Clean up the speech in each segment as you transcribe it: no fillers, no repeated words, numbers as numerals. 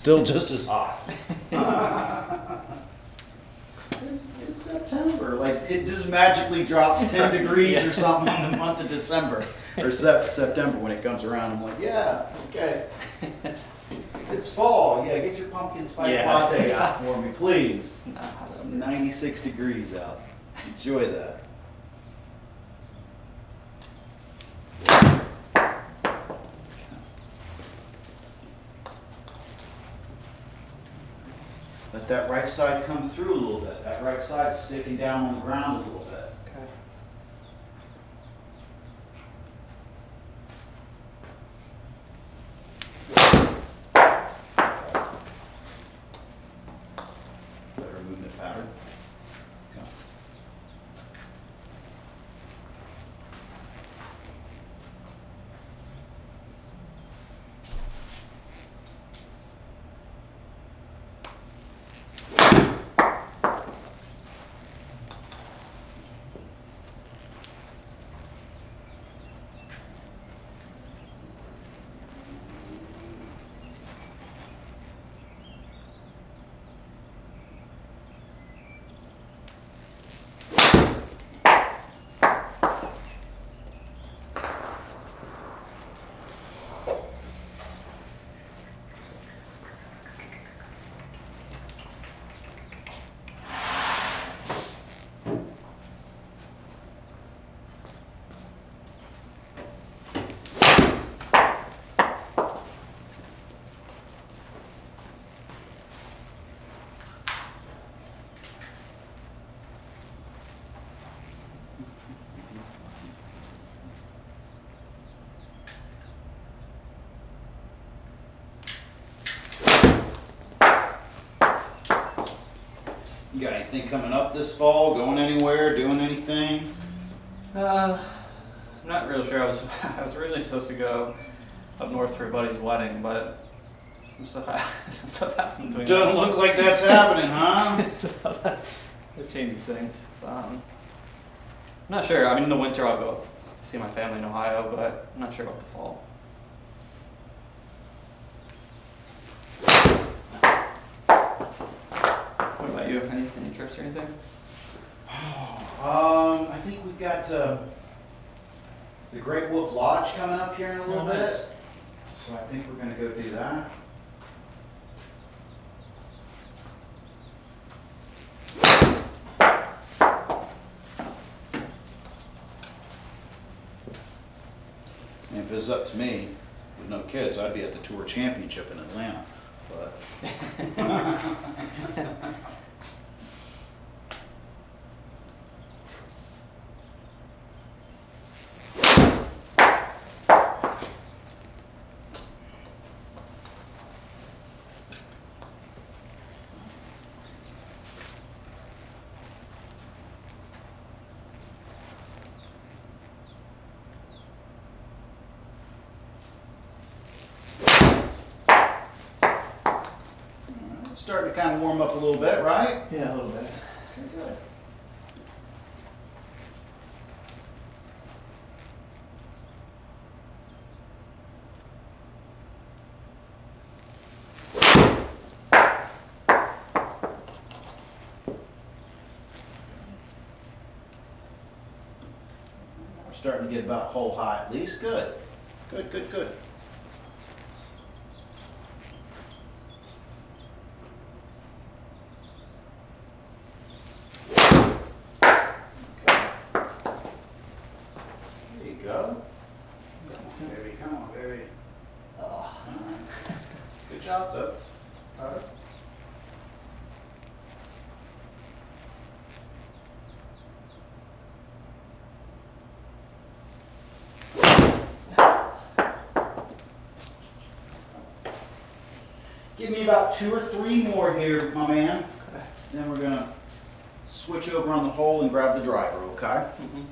Still just as hot. It's September. Like, it just magically drops 10 degrees or something in the month of December or September when it comes around. I'm like, yeah, okay. It's fall. Yeah, get your pumpkin spice latte out for me, please. It's 96 degrees out. Enjoy that. Let that right side come through a little bit. That right side's sticking down on the ground a little bit. Okay. Better movement pattern. Okay. You got anything coming up this fall? Going anywhere? Doing anything? I'm not real sure. I was originally supposed to go up north for a buddy's wedding, but some stuff happened between Doesn't look like that's happening, huh? It changes things. I'm not sure. I mean, in the winter I'll go see my family in Ohio, but I'm not sure about the fall. What about you? Any trips or anything? I think we've got the Great Wolf Lodge coming up here in a little bit. So I think we're going to go do that. And if it was up to me, with no kids, I'd be at the Tour Championship in Atlanta. But it's starting to kind of warm up a little bit, right? Yeah, a little bit. Okay, good. We're starting to get about hole high at least. Good. Good, good, good. Go. Come on, baby. Come on, baby. Oh. All right. Good job, though. Got it. Give me about 2 or 3 more here, my man. Okay. Then we're going to switch over on the hole and grab the driver, okay? Mm-hmm.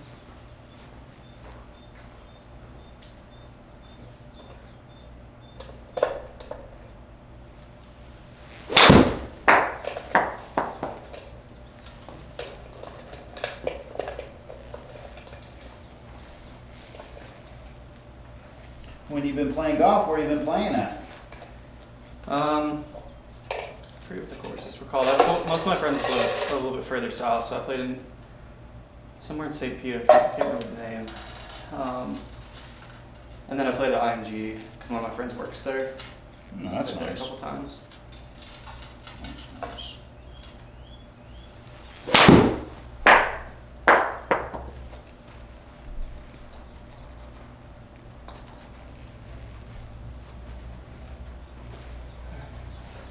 When you've been playing golf, where have you been playing at? forget what the courses were called. Most of my friends live a little bit further south, so I played in somewhere in St. Pete. I can't remember the name. And then I played at IMG because one of my friends works there. No, that's Played there nice. a couple times. That's nice.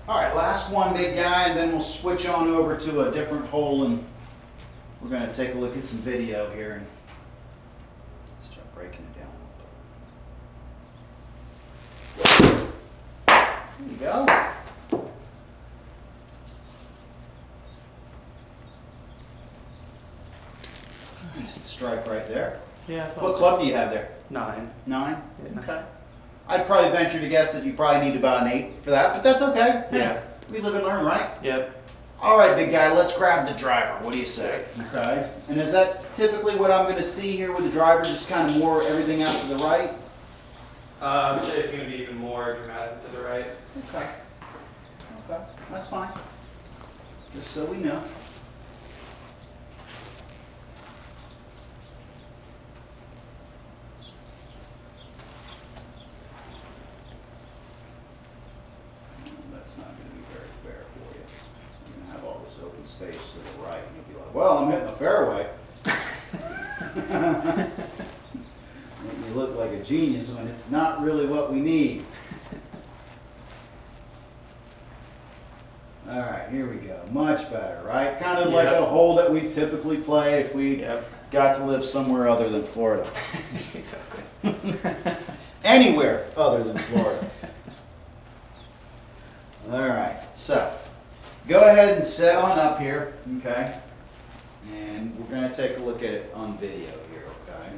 All right, last one, big guy, and then we'll switch on over to a different hole, and we're going to take a look at some video here and start breaking it down a little bit. There you go. Decent strike right there. Yeah. What club do you have there? 9. 9? Yeah. Okay. I'd probably venture to guess that you probably need about an 8 for that, but that's okay. Yeah. We live and learn, right? Yep. All right, big guy, let's grab the driver. What do you say? Okay. And is that typically what I'm going to see here with the driver, just kind of more everything out to the right? I would say it's going to be even more dramatic to the right. Okay. Okay, that's fine. Just so we know. That's not going to be very fair for you. You're going to have all this open space to the right, and you'll be like, well, I'm hitting the fairway. Make me look like a genius when it's not really what we need. All right, here we go. Much better, right? Kind of like a hole that we typically play if we got to live somewhere other than Florida. Exactly. Anywhere other than Florida. All right, so go ahead and set on up here, okay? And we're going to take a look at it on video here, okay?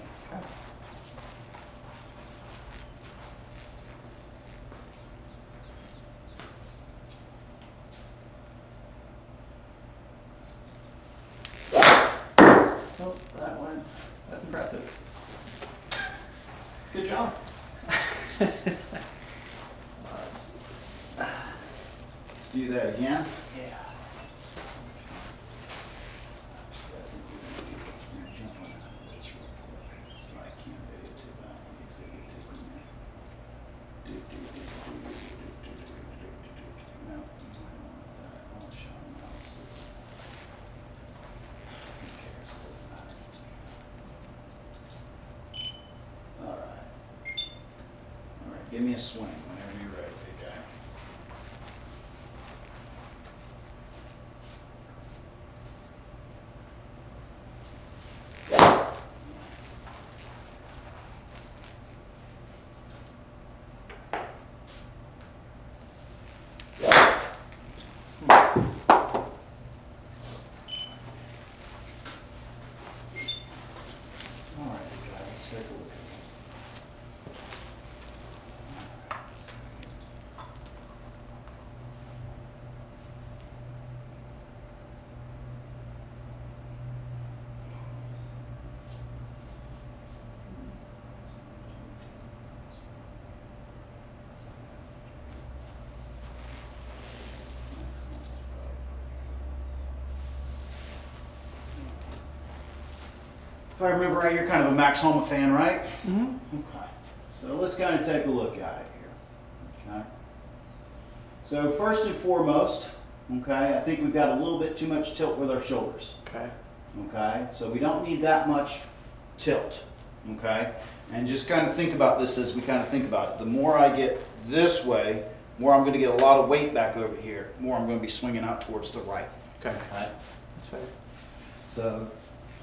Oh, that one. That's impressive. Good job. Let's do that again. Yeah. Give me a swing whenever you're ready, big guy. All right, big guy, let's take a look at it. If I remember right, you're kind of a Max Homa fan, right? Mm-hmm. Okay. So let's kind of take a look at it here. Okay. So first and foremost, okay, I think we've got a little bit too much tilt with our shoulders. Okay. Okay. So we don't need that much tilt. Okay. And just kind of think about this as we kind of think about it. The more I get this way, more I'm going to get a lot of weight back over here. More I'm going to be swinging out towards the right. Okay. Okay. That's fair. So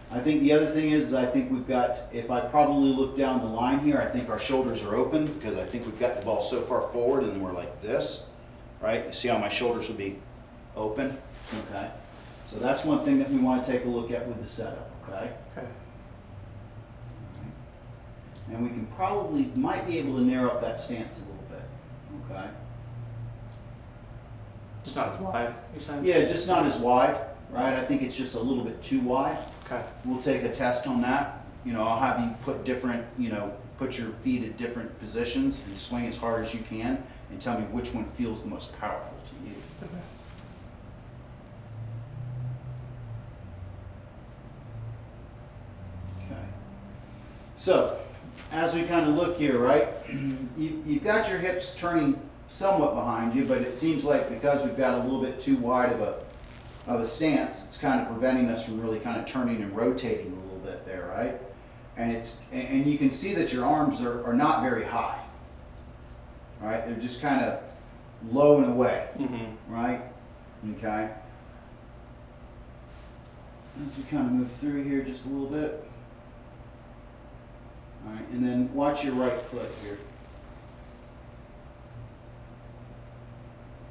I think the other thing is, I think we've got, if I probably look down the line here, I think our shoulders are open because I think we've got the ball so far forward and we're like this, right? You see how my shoulders would be open? Okay. So that's one thing that we want to take a look at with the setup, okay? Okay. And we can probably, might be able to narrow up that stance a little bit, okay? Just not as wide, you're saying? Yeah, just not as wide, right? I think it's just a little bit too wide. Okay. We'll take a test on that. You know, I'll have you put different, you know, put your feet at different positions and swing as hard as you can and tell me which one feels the most powerful to you. Okay. So, as we kind of look here, right, you've got your hips turning somewhat behind you, but it seems like because we've got a little bit too wide of a stance, it's kind of preventing us from really kind of turning and rotating a little bit there, right? And you can see that your arms are not very high, right? They're just kind of low and away, right? Okay. As we kind of move through here just a little bit. All right, and then watch your right foot here.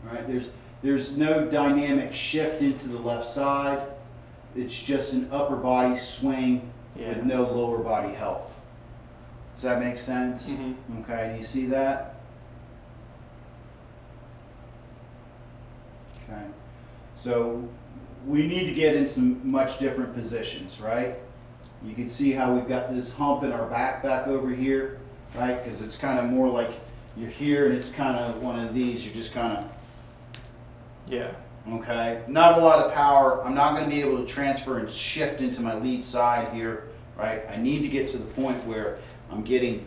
All right, there's no dynamic shift into the left side. It's just an upper body swing with no lower body help. Does that make sense? Okay, do you see that? Okay, so we need to get in some much different positions, right? You can see how we've got this hump in our back over here, right? Because it's kind of more like you're here and it's kind of one of these, you're just kind of, okay? Not a lot of power. I'm not going to be able to transfer and shift into my lead side here, right? I need to get to the point where I'm getting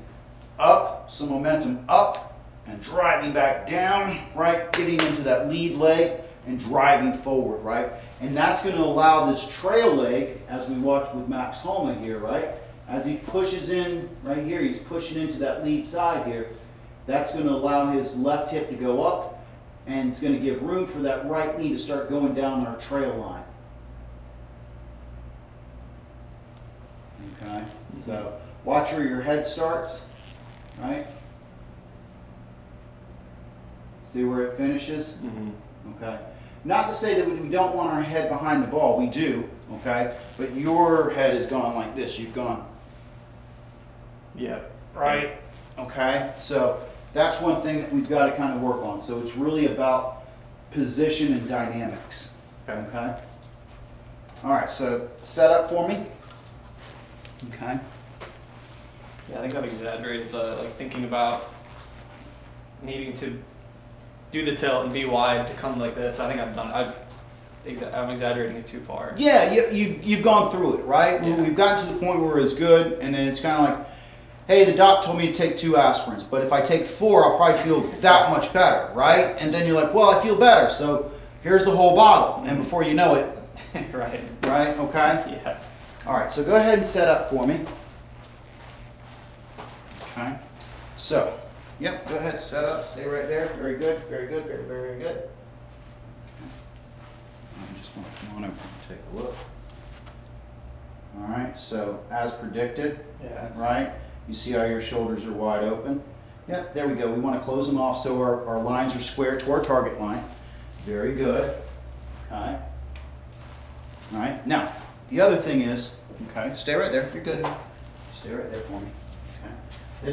up, some momentum up, and driving back down, right? Getting into that lead leg and driving forward, right? And that's going to allow this trail leg, as we watch with Max Homa here, right? As he pushes in right here, he's pushing into that lead side here. That's going to allow his left hip to go up, and it's going to give room for that right knee to start going down our trail line. Okay, so watch where your head starts, right? See where it finishes? Okay. Not to say that we don't want our head behind the ball, we do, okay? But your head has gone like this, you've gone. Right? Okay, so that's one thing that we've got to kind of work on. So it's really about position and dynamics. Okay? All right, so set up for me. Okay. Yeah, I think I've exaggerated like thinking about needing to do the tilt and be wide to come like this. I think I'm exaggerating it too far. Yeah, you've gone through it, right? Yeah. We've gotten to the point where it's good, and then it's kind of like, hey, the doc told me to take 2 aspirins, but if I take 4, I'll probably feel that much better, right? And then you're like, well, I feel better, so here's the whole bottle, and before you know it, Right. right? Okay. Yeah. All right, so go ahead and set up for me. Okay. So, yep, go ahead, set up, stay right there. Very good, very good, very, very good. Okay. I just want to come on over and take a look. All right, so as predicted, Yeah. right? You see how your shoulders are wide open? Yep, there we go. We want to close them off so our lines are square to our target line. Very good. Okay. All right, now, the other thing is, okay, stay right there. You're good. Stay right there for me. Okay.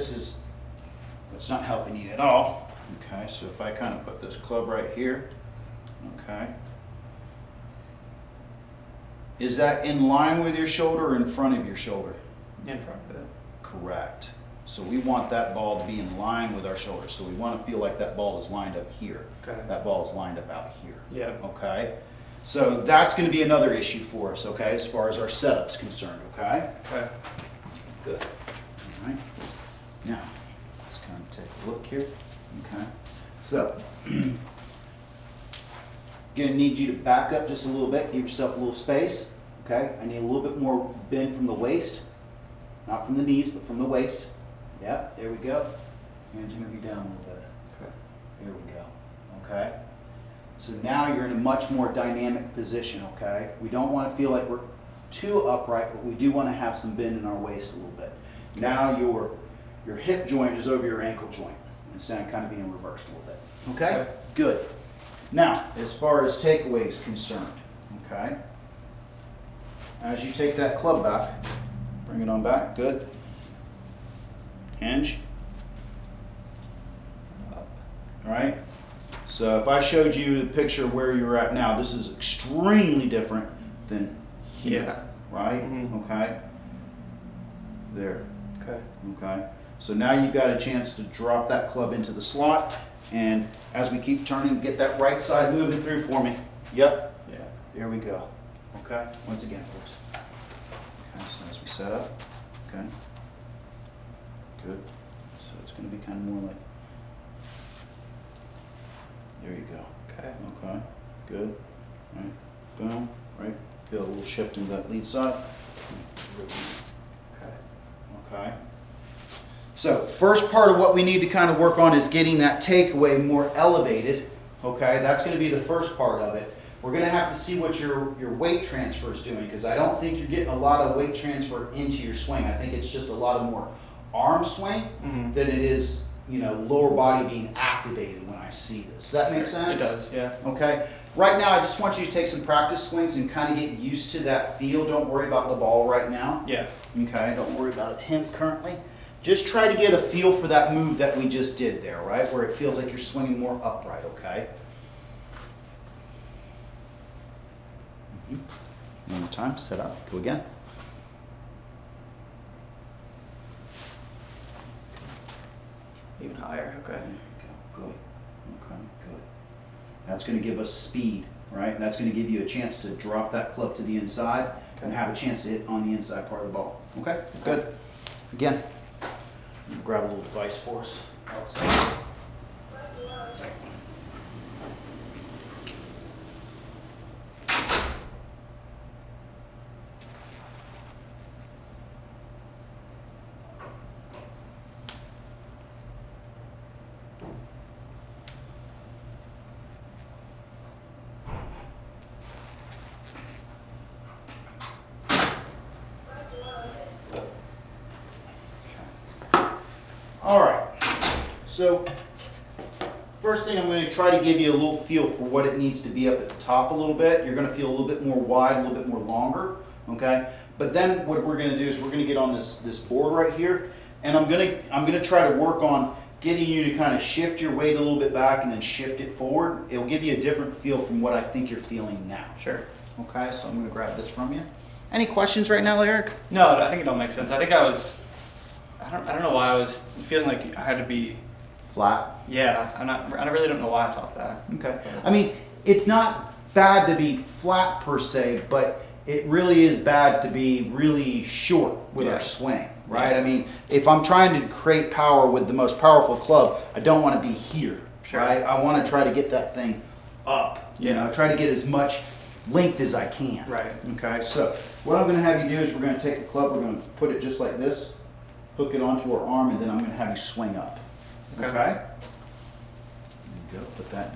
It's not helping you at all. Okay, so if I kind of put this club right here, okay. Is that in line with your shoulder or in front of your shoulder? In front of it. Correct. So we want that ball to be in line with our shoulder. So we want to feel like that ball is lined up here. Okay. That ball is lined up out here. Yeah. Okay. So that's going to be another issue for us, okay, as far as our setup's concerned, okay? Okay. Good. All right. Now, let's kind of take a look here. Okay. So, gonna need you to back up just a little bit, give yourself a little space. Okay. I need a little bit more bend from the waist, not from the knees, but from the waist. Yep. There we go. Hands move you down a little bit. Okay. Here we go. Okay. So now you're in a much more dynamic position. Okay. We don't want to feel like we're too upright, but we do want to have some bend in our waist a little bit. Okay. Now your hip joint is over your ankle joint instead of kind of being reversed a little bit. Okay? Okay. Good. Now, as far as takeaway is concerned, okay? As you take that club back, bring it on back. Good. Hinge. Up. All right? So if I showed you the picture where you're at now, this is extremely different than here. Yeah. Right? Mhm. Okay? There. Okay. Okay? So now you've got a chance to drop that club into the slot, and as we keep turning, get that right side moving through for me. Yep. Yeah. There we go. Okay? Once again, folks. Okay, so as we set up, okay? Good. So it's going to be kind of more like, there you go. Okay. Okay, good. Right, boom, right. Feel a little shift into that lead side. Okay. Okay. So first part of what we need to kind of work on is getting that takeaway more elevated. Okay, that's going to be the first part of it. We're going to have to see what your weight transfer is doing, because I don't think you're getting a lot of weight transfer into your swing. I think it's just a lot of more arm swing than it is, you know, lower body being activated when I see this. Does that make sense? It does, yeah. Okay. Right now, I just want you to take some practice swings and kind of get used to that feel. Don't worry about the ball right now. Yeah. Okay, don't worry about him currently. Just try to get a feel for that move that we just did there, right? Where it feels like you're swinging more upright, okay? One more time, set up, go again. Even higher, okay. There you go, good. Okay, good. That's going to give us speed, right? That's going to give you a chance to drop that club to the inside and have a chance to hit on the inside part of the ball. Okay, good. Again, grab a little device for us outside. All right, so first thing I'm going to try to give you a little feel for what it needs to be up at the top a little bit. You're going to feel a little bit more wide, a little bit more longer, okay? But then what we're going to do is we're going to get on this board right here, and I'm going to try to work on getting you to kind of shift your weight a little bit back and then shift it forward. It'll give you a different feel from what I think you're feeling now. Sure. Okay, so I'm going to grab this from you. Any questions right now, Eric? No, I think it all makes sense. I think I don't know why I was feeling like I had to be Flat. Yeah, I really don't know why I thought that. Okay. I mean, it's not bad to be flat per se, but it really is bad to be really short with our swing, right? Yeah. I mean, if I'm trying to create power with the most powerful club, I don't want to be here, right? I want to try to get that thing up. You know, try to get as much length as I can. Right. Okay. So what I'm going to have you do is we're going to take the club, we're going to put it just like this, hook it onto our arm, and then I'm going to have you swing up. Okay. There you go. Put that.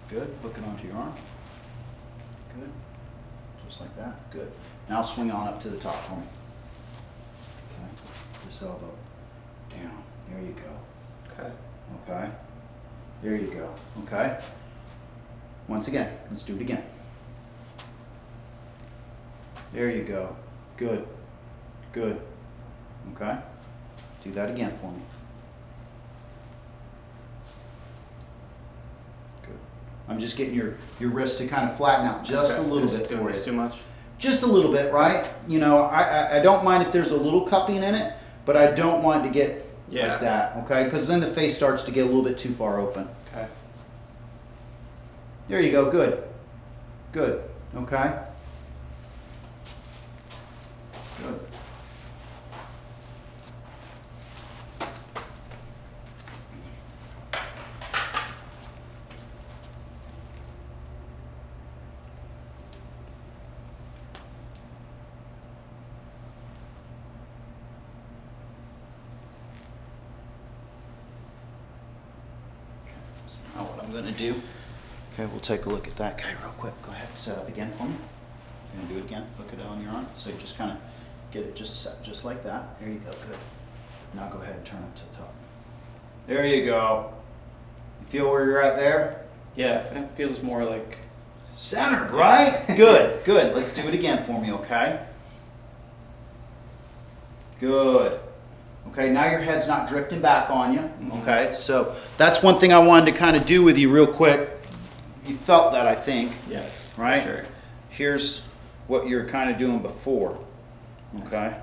Good. Hook it onto your arm. Good. Just like that. Good. Now swing on up to the top for me. Okay. This elbow down. There you go. Okay. Okay. There you go. Okay. Once again. Let's do it again. There you go. Good. Good. Okay. Do that again for me. Good. I'm just getting your wrist to kind of flatten out just a little bit doing for this you. too much. Just a little bit, right? You know, I don't mind if there's a little cupping in it, but I don't want it to get like that, okay? Because then the face starts to get a little bit too far open. Okay. There you go. Good. Good. Okay. Good. Now what I'm going to do, okay, we'll take a look at that guy real quick. Go ahead and set up again for me. You're going to do it again. Hook it on your arm. So you just kind of get it just set just like that. There you go. Good. Now go ahead and turn it to the top. There you go. You feel where you're at there? Yeah, it feels more like centered, right? Good. Good. Let's do it again for me, okay? Good. Okay, now your head's not drifting back on you. Okay, so that's one thing I wanted to kind of do with you real quick. You felt that, I think. Yes. Right? Sure. Here's what you're kind of doing before. Okay?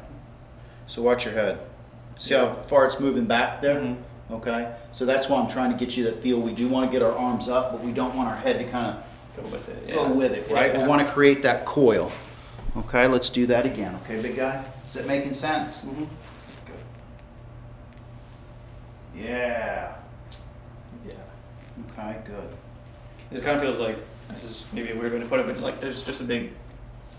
So watch your head. See how far it's moving back there? Mm-hmm. Okay? So that's why I'm trying to get you that feel. We do want to get our arms up, but we don't want our head to kind of Go with it. go with it, right? Yeah. We want to create that coil. Okay, let's do that again. Okay, big guy? Is it making sense? Mm-hmm. Yeah. Yeah. Okay, good. It kind of feels like, this is maybe a weird way to put it, but like there's just a big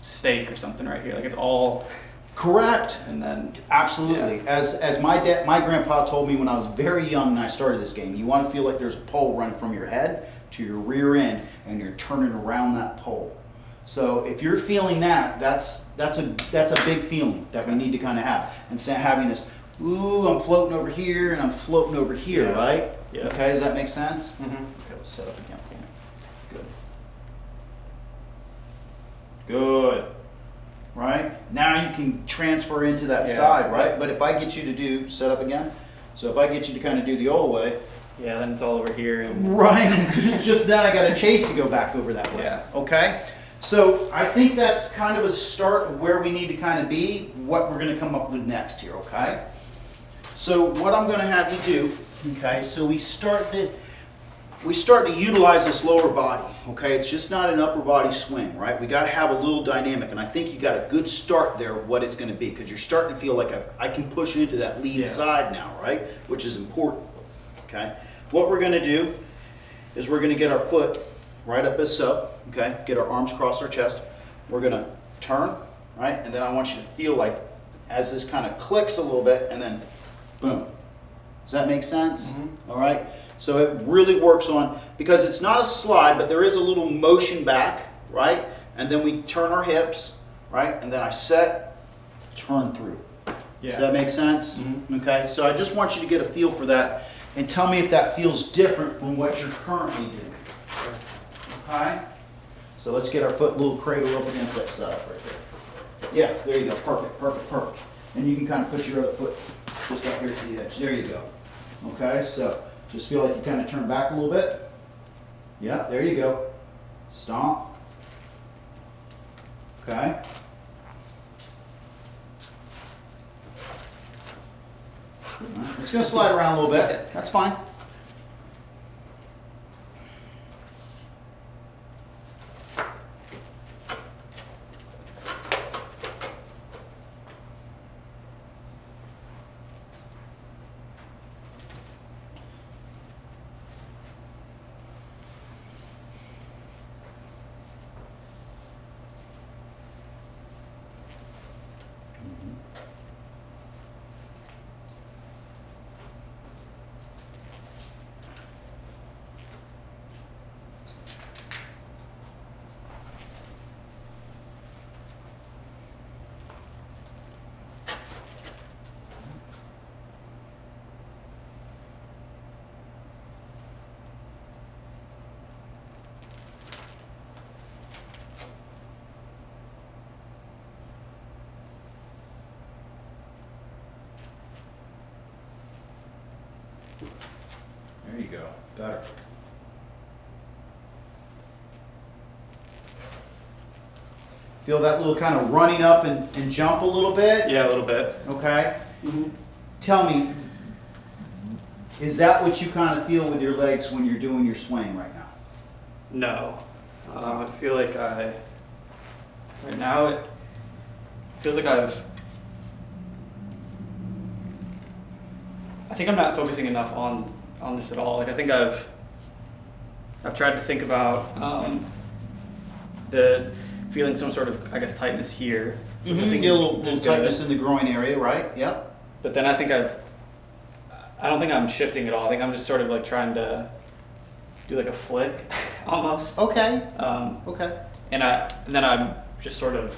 steak or something right here. Like it's all, Correct. and then, Absolutely. Yeah. As my grandpa told me when I was very young and I started this game, you want to feel like there's a pole running from your head to your rear end, and you're turning around that pole. So if you're feeling that, that's a big feeling that we need to kind of have. Instead of having this, ooh, I'm floating over here and I'm floating over here, Yeah. right? Yeah. Okay, does that make sense? Mhm. Okay, let's set up again for me. Good. Good. Right? Now you can transfer into that Yeah. side, right? But if I get you to do, set up again. So if I get you to kind of do the old way, yeah, then it's all over here. And right, just then I got a chase to go back over that way. Yeah. Okay? So I think that's kind of a start of where we need to kind of be, what we're going to come up with next here, okay? So what I'm going to have you do, okay, so we start to utilize this lower body, okay? It's just not an upper body swing, right? We got to have a little dynamic, and I think you got a good start there of what it's going to be, because you're starting to feel like I can push into that lead Yeah. side now, right? Which is important, okay? What we're going to do is we're going to get our foot right up as so, okay? Get our arms across our chest. We're going to turn, right? And then I want you to feel like as this kind of clicks a little bit, and then boom. Does that make sense? Mhm. All right? So it really works on, because it's not a slide, but there is a little motion back, right? And then we turn our hips, right? And then I set, turn through. Yeah. Does that make sense? Mhm. Okay, so I just want you to get a feel for that and tell me if that feels different from what you're currently doing. Okay? So let's get our foot little cradle up against that side right there. Yeah, there you go. Perfect, perfect, perfect. And you can kind of put your other foot just up here to the edge. There you go. Okay, so just feel like you kind of turn back a little bit. Yeah, there you go. Stomp. Okay. All right, it's going to slide around a little bit. That's fine. There you go. Better. Feel that little kind of running up and jump a little bit? Yeah, a little bit. Okay. Mhm. Tell me, is that what you kind of feel with your legs when you're doing your swing right now? No. I feel like right now it feels like I think I'm not focusing enough on this at all. Like I think I've tried to think about the feeling some sort of, I guess, tightness here. which I think Get a is little good. tightness in the groin area, right? Yep. But then I don't think I'm shifting at all. I think I'm just sort of like trying to do like a flick almost. Okay. Okay. And then I'm just sort of,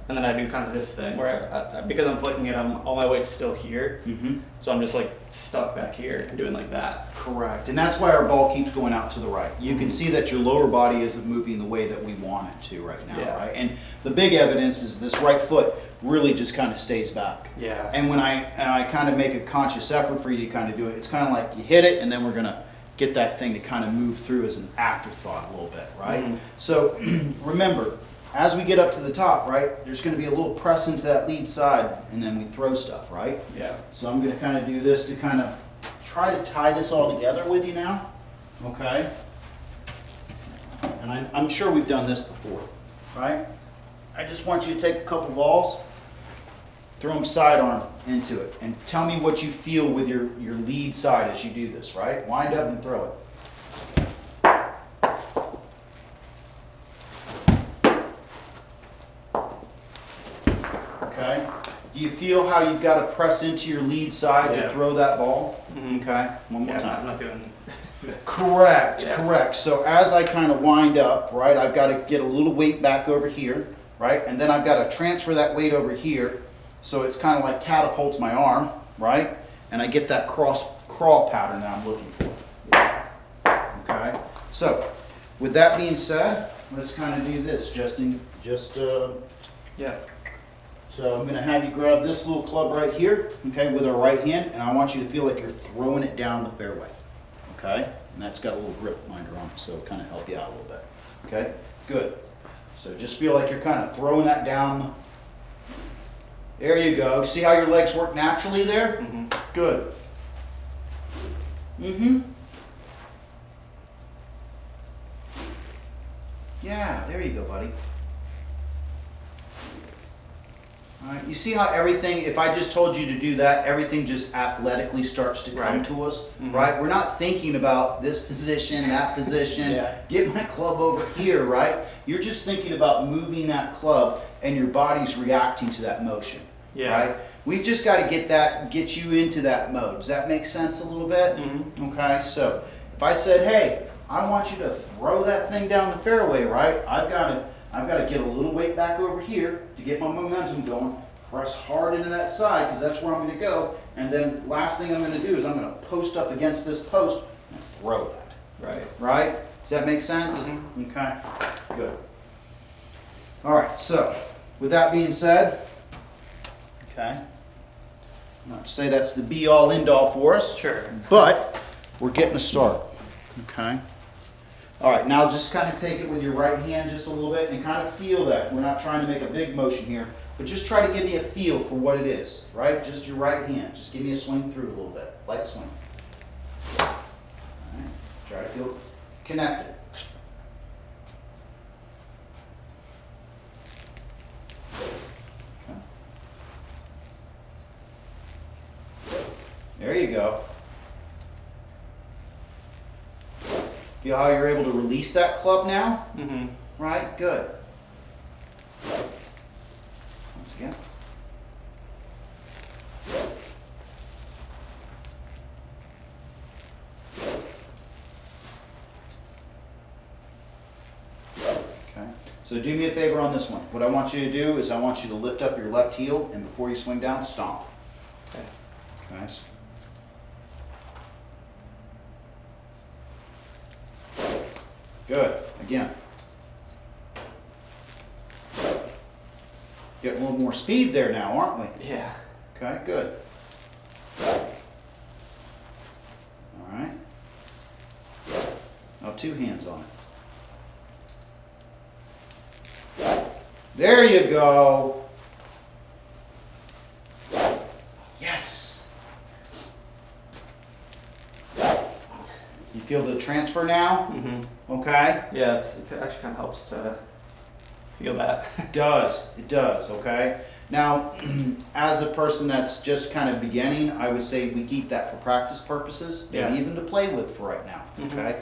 and then I do kind of this thing where because I'm flicking it, all my weight's still here. Mm-hmm. So I'm just like stuck back here and doing like that. Correct. And that's why our ball keeps going out to the right. You can see that your lower body isn't moving the way that we want it to right now, Yeah. right? And the big evidence is this right foot really just kind of stays back. Yeah. And when I kind of make a conscious effort for you to kind of do it, it's kind of like you hit it and then we're going to get that thing to kind of move through as an afterthought a little bit, right? Mhm. So remember, as we get up to the top, right, there's going to be a little press into that lead side and then we throw stuff, right? Yeah. So I'm going to kind of do this to kind of try to tie this all together with you now, okay? And I'm sure we've done this before, right? I just want you to take a couple balls Throw them sidearm into it. And tell me what you feel with your lead side as you do this, right? Wind up and throw it. Okay? Do you feel how you've got to press into your lead side to throw that ball? Mhm. Okay? One more time. I'm not doing Correct, Yeah. correct. So as I kind of wind up, right, I've got to get a little weight back over here, right? And then I've got to transfer that weight over here. So it's kind of like catapults my arm, right? And I get that crawl pattern that I'm looking for. Okay? So with that being said, let's kind of do this Yeah. so I'm going to have you grab this little club right here, okay, with our right hand, and I want you to feel like you're throwing it down the fairway, okay? And that's got a little grip minder on it, so it'll kind of help you out a little bit, okay? Good. So just feel like you're kind of throwing that down. There you go. See how your legs work naturally there? Mm-hmm. Good. Mm-hmm. Yeah, there you go, buddy. All right, you see how everything, if I just told you to do that, everything just athletically starts to come Right. to us, Mhm. right? We're not thinking about this position, that position, Yeah. get my club over here, right? You're just thinking about moving that club and your body's reacting to that motion, Yeah. right? We've just got to get you into that mode. Does that make sense a little bit? Mm-hmm. Okay, so if I said, hey, I want you to throw that thing down the fairway, right? I've got to get a little weight back over here to get my momentum going. Press hard into that side because that's where I'm going to go. And then last thing I'm going to do is I'm going to post up against this post and throw that. Right. Right? Does that make sense? Mhm. Okay, good. All right, so with that being said, okay, I'm not to say that's the be-all, end-all for us. Sure. But we're getting a start, okay? All right, now just kind of take it with your right hand just a little bit and kind of feel that. We're not trying to make a big motion here, but just try to give me a feel for what it is, right? Just your right hand. Just give me a swing through a little bit, light swing. All right, try to feel connected. Okay. There you go. Feel how you're able to release that club now? Mm-hmm. Right? Good. Once again. Okay. So do me a favor on this one. What I want you to do is I want you to lift up your left heel and before you swing down, stomp. Okay. Okay. Good. Again. Getting a little more speed there now, aren't we? Yeah. Okay, good. All right. Now two hands on it. There you go. Yes. You feel the transfer now? Mm-hmm. Okay. Yeah, it actually kind of helps to feel that. It does, okay? Now, as a person that's just kind of beginning, I would say we keep that for practice purposes, maybe Yeah. even to play with for right now, Mhm. okay?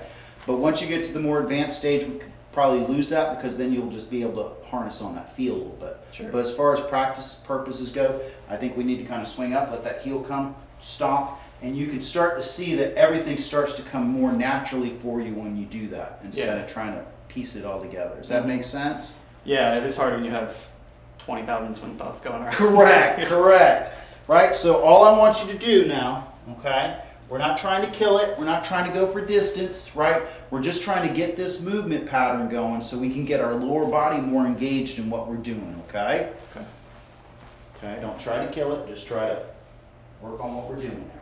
But once you get to the more advanced stage, we could probably lose that because then you'll just be able to harness on that feel a little bit. Sure. But as far as practice purposes go, I think we need to kind of swing up, let that heel come, stomp, and you can start to see that everything starts to come more naturally for you when you do that instead Yeah. of trying to piece it all together. Does that Mhm. make sense? Yeah, it is hard when you have 20,000 swing thoughts going around. Correct, correct. Right, so all I want you to do now, okay, we're not trying to kill it, we're not trying to go for distance, right? We're just trying to get this movement pattern going so we can get our lower body more engaged in what we're doing, okay? Okay. Okay, don't try to kill it, just try to work on what we're doing there.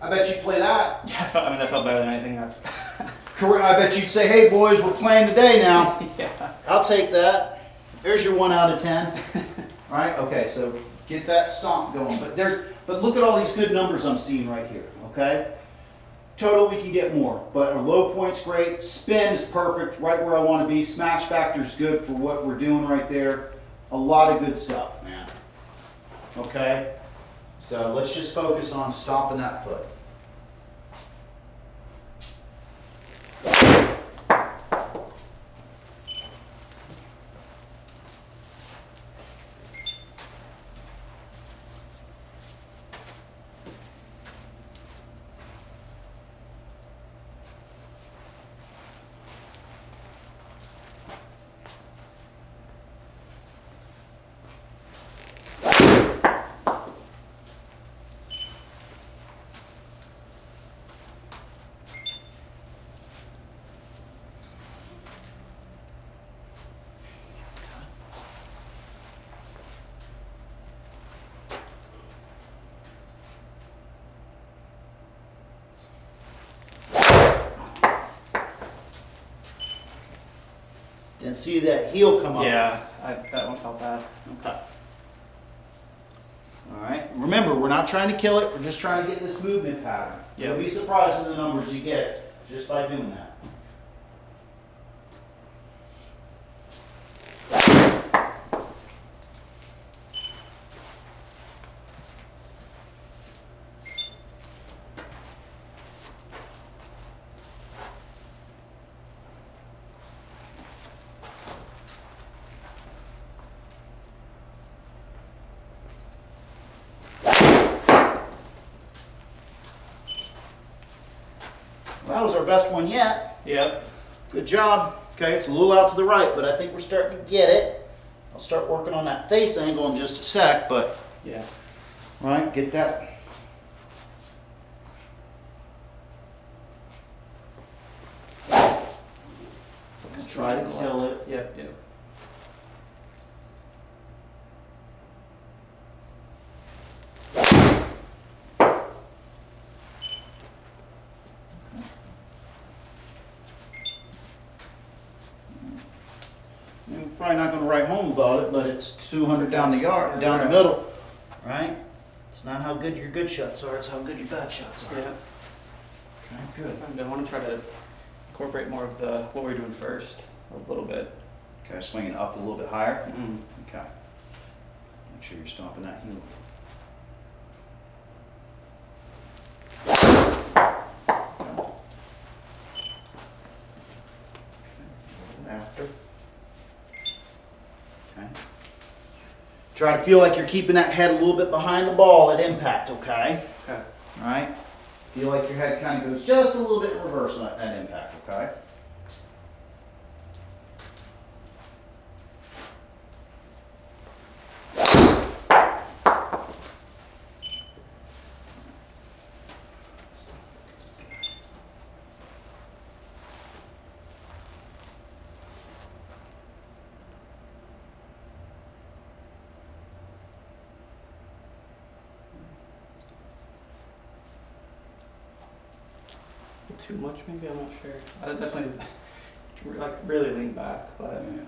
I bet you'd play that. Yeah, that felt better than anything I've. Correct. I bet you'd say, hey boys, we're playing today now. Yeah. I'll take that. There's your 1 out of 10. All right, okay, so get that stomp going. But look at all these good numbers I'm seeing right here, okay? total we can get more, but our low point's great, spin is perfect, right where I want to be, smash factor's good for what we're doing right there. A lot of good stuff, man. Okay, so let's just focus on stomping that foot. And see that heel come up. Yeah, that one felt bad. Okay. All right. Remember, we're not trying to kill it. We're just trying to get this movement pattern. Yep. You'll be surprised in the numbers you get just by doing that. That was our best one yet. Yep. Good job. Okay, it's a little out to the right, but I think we're starting to get it. I'll start working on that face angle in just a sec, but Yeah. right, get that. Let's try to kill it. Yep, yep. We're probably not going to write home about it, but it's 200 down the yard, down the middle, right? It's not how good your good shots are; it's how good your bad shots are. Yeah. Okay, good. I want to try to incorporate more of the what we're doing first a little bit. Okay, swinging up a little bit higher. Mm-hmm. Okay. Make sure you're stomping that heel. After. Okay. Try to feel like you're keeping that head a little bit behind the ball at impact, okay? Okay. All right? Feel like your head kind of goes just a little bit in reverse at impact, okay? Too much, maybe, I'm not sure. I definitely like really lean back, but Yeah,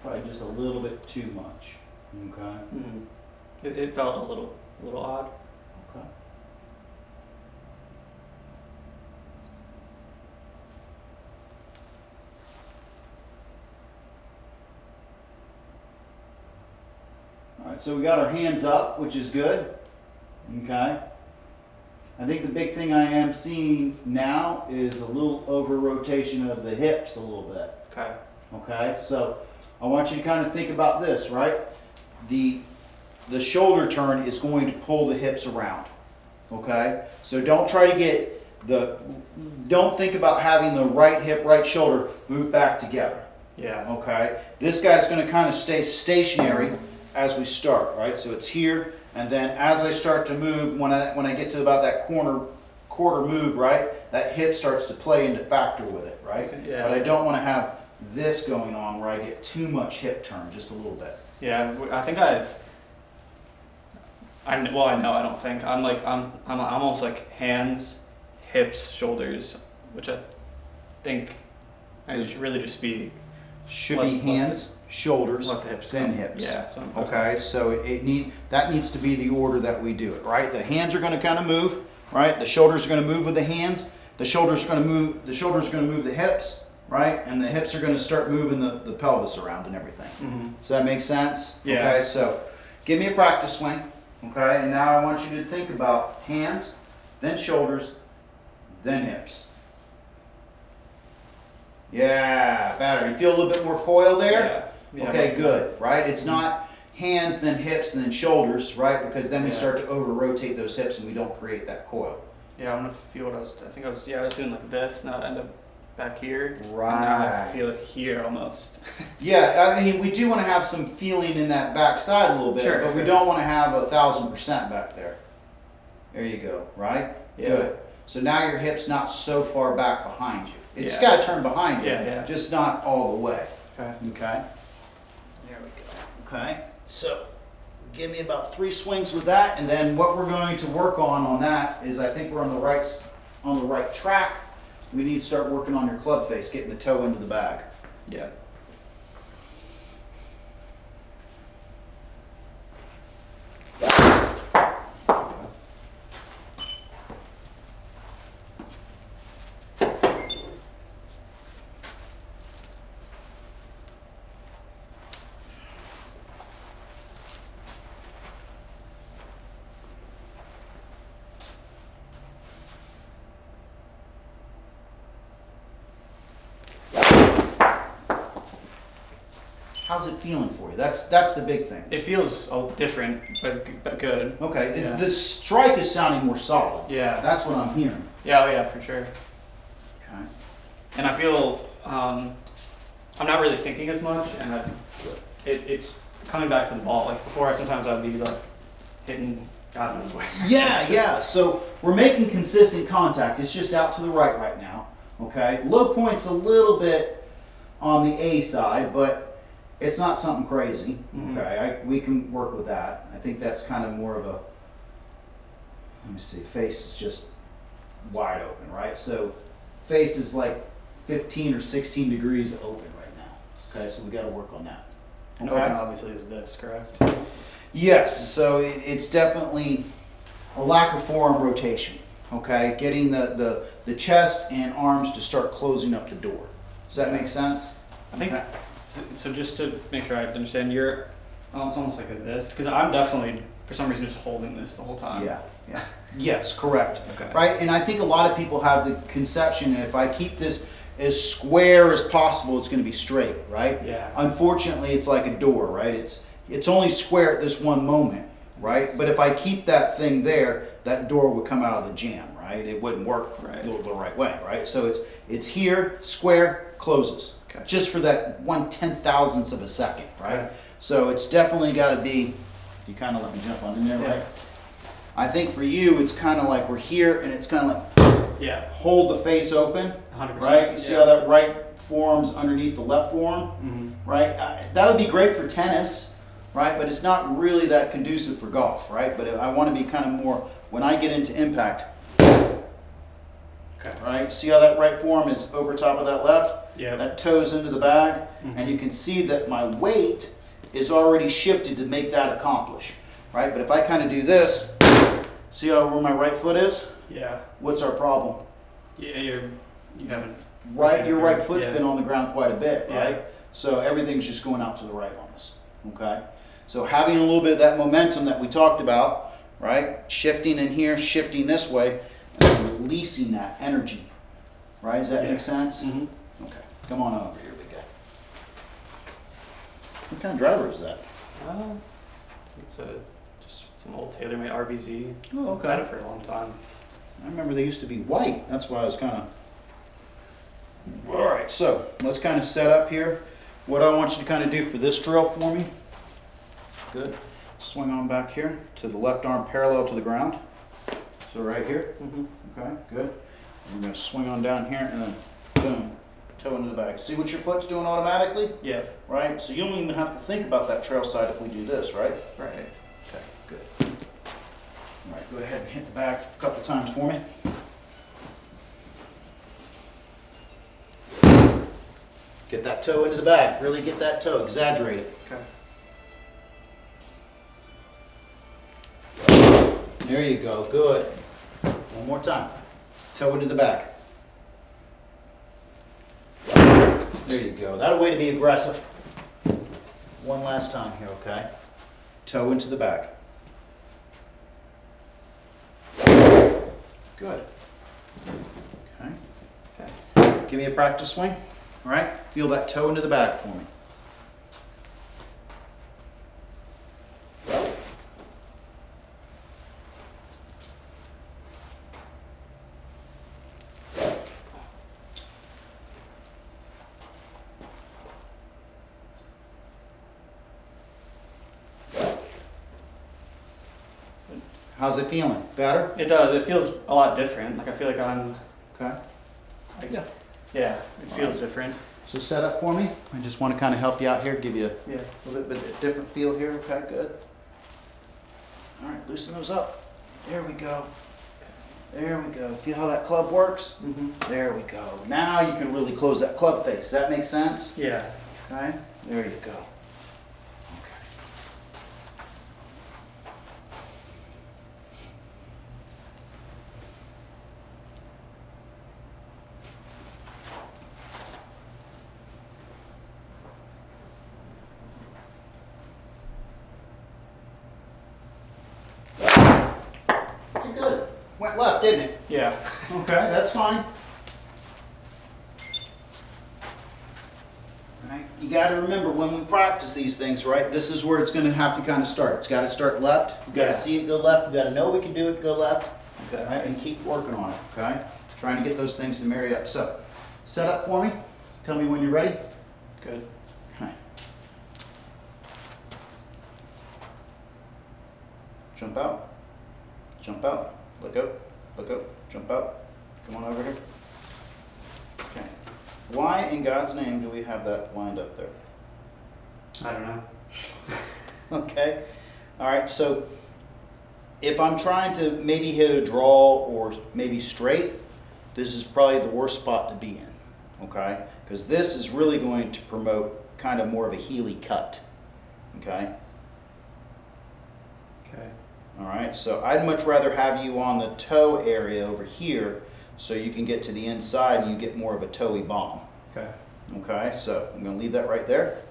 probably just a little bit too much, okay? it felt a little odd. Okay. All right, so we got our hands up, which is good, okay? I think the big thing I am seeing now is a little over rotation of the hips a little bit. Okay. Okay, so I want you to kind of think about this, right? The shoulder turn is going to pull the hips around. Okay, so don't try to get don't think about having the right hip, right shoulder move back together. Yeah. Okay, this guy's going to kind of stay stationary as we start, right? So it's here. And then as I start to move, when I get to about that quarter move, right, that hip starts to play into factor with it, right? Yeah. But I don't want to have this going on where I get too much hip turn, just a little bit. Yeah, I think I know, I don't think. I'm almost like hands, hips, shoulders, which I think I should really just be Should Let- be let hands, shoulders, let the hips then come. hips. Yeah. So Okay, so that needs to be the order that we do it, right? The hands are going to kind of move, right? The shoulders are going to move with the hands. The shoulders are going to move. The shoulders are going to move the hips, right? And the hips are going to start moving the pelvis around and everything. Mm-hmm. Does that make sense? Yeah. Okay. So, give me a practice swing. Okay. And now I want you to think about hands, then shoulders, then hips. Yeah, better. You feel a little bit more coil there? Yeah. Yeah, Okay, good. Right? It's not hands, then hips, and then shoulders, right? Because then we start to over rotate those hips and we don't create that coil. Yeah, I'm gonna feel what I was doing like this, and I end up back here. Right. And now I feel it here almost. Yeah, I mean, we do want to have some feeling in that back side a little bit, Sure, but we sure. don't want to have 1,000% back there. There you go, right? Yeah. Good. So now your hip's not so far back behind you. It's Yeah. got to turn behind you, Yeah. just not all the way. Okay. Okay. There we go. Okay. So give me about 3 swings with that, and then what we're going to work on that is I think we're on the right track. We need to start working on your club face, getting the toe into the bag. Yeah. How's it feeling for you? That's the big thing. It feels different, but good. Okay, Yeah. the strike is sounding more solid. Yeah. That's what I'm hearing. Yeah. Oh yeah, for sure. Okay. And I feel I'm not really thinking as much, and it's coming back to the ball. Like before, sometimes I'd be like hitting God knows where. Yeah. So we're making consistent contact. It's just out to the right now. Okay. Low point's a little bit on the A side, but it's not something crazy. Mhm. Okay. We can work with that. I think that's kind of more of a. Let me see. Face is just wide open, right? So face is like 15 or 16 degrees open right now. Okay. So we got to work on that. And open obviously is this, correct? Yes, so it's definitely a lack of forearm rotation, okay? Getting the chest and arms to start closing up the door. Does that make sense? I think Okay. so. Just to make sure I understand, it's almost like this, because I'm definitely for some reason just holding this the whole time. Yeah. Yes, correct. Okay. Right, and I think a lot of people have the conception if I keep this as square as possible, it's going to be straight, right? Yeah. Unfortunately, it's like a door, right? It's only square at this one moment, right? But if I keep that thing there, that door would come out of the jam, right? It wouldn't work the right way, right? So it's here, square, closes. Okay. Just for that 1/10,000th of a second, right? Okay. So it's definitely got to be, you kind of let me jump on in there, Yeah. right? I think for you, it's kind of like we're here and it's kind of like Yeah. hold the face open, 100%. right? You see how that right forearm's underneath the left forearm, Mm-hmm. right? That would be great for tennis, right? But it's not really that conducive for golf, right? But I want to be kind of more, when I get into impact, Okay. right? See how that right forearm is over top of that left? Yeah. That toes into the bag, Mhm. and you can see that my weight is already shifted to make that accomplish, right? But if I kind of do this, see how where my right foot is? Yeah. What's our problem? Yeah. You haven't. Right, your right Yeah. foot's been on the ground quite a bit, Yeah. right? So everything's just going out to the right on us, okay? So having a little bit of that momentum that we talked about, right? Shifting in here, shifting this way, and then releasing that energy, right? Does that Yeah. make sense? Mm-hmm. Okay, come on over here, big guy. What kind of driver is that? It's just some old TaylorMade RBZ. Oh, I've had it for a long time. I remember they used to be white. That's why I was kind of. All right, so let's kind of set up here. What I want you to kind of do for this drill for me. Good. Swing on back here to the left arm parallel to the ground. So right here. Mm-hmm. Okay, good. We're going to swing on down here and then boom, toe into the bag. See what your foot's doing automatically? Yeah. Right? So you don't even have to think about that trail side if we do this, right? Right. Okay, good. All right, go ahead and hit the bag a couple times for me. Get that toe into the bag. Really get that toe. Exaggerate it. Okay. There you go. Good. One more time. Toe into the bag. There you go. That'll way to be aggressive. One last time here, okay? Toe into the back. Good. Okay. Okay. Give me a practice swing. All right? Feel that toe into the back for me. How's it feeling? Better? It does. It feels a lot different. Like I feel like I'm. Okay. Like, Yeah. Yeah. It feels different. So set up for me. I just want to kind of help you out here, give you Yeah. a little bit different feel here. Okay, good. All right, loosen those up. There we go. There we go. Feel how that club works? Mm-hmm. There we go. Now you can really close that club face. Does that make sense? Yeah. Okay, there you go. Okay, good. Went left, didn't it? Yeah. Okay, that's fine. Right. You got to remember when we practice these things, right? This is where it's going to have to kind of start. It's got to start left. You've got Yeah. to see it go left. You've got to know we can do it go left. Exactly. Right? And keep working on it, okay? Trying to get those things to marry up. So, set up for me. Tell me when you're ready. Good. Okay. Jump out. Jump out. Let go. Let go. Jump out. Come on over here. Okay. Why in God's name do we have that lined up there? I don't know. Okay. All right. So if I'm trying to maybe hit a draw or maybe straight, this is probably the worst spot to be in. Okay. Because this is really going to promote kind of more of a heely cut. Okay. Okay. All right. So I'd much rather have you on the toe area over here so you can get to the inside and you get more of a toey bomb. Okay. Okay. So I'm going to leave that right there.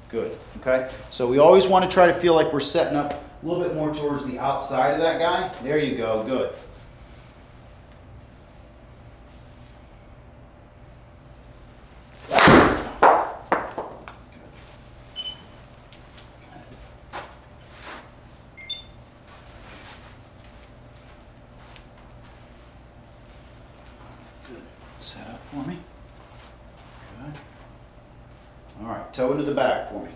Good, okay? So we always want to try to feel like we're setting up a little bit more towards the outside of that guy. There you go, good. Good, set up for me. Good. All right, toe into the back for me.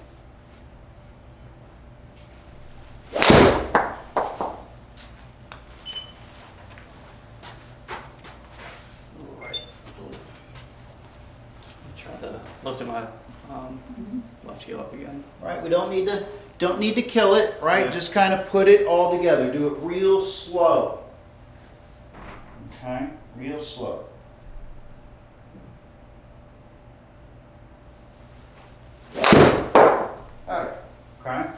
Right. Try to lift my left heel up again. Right, we don't need to kill it, right? Yeah. Just kind of put it all together. Do it real slow. Okay, real slow. Better, okay?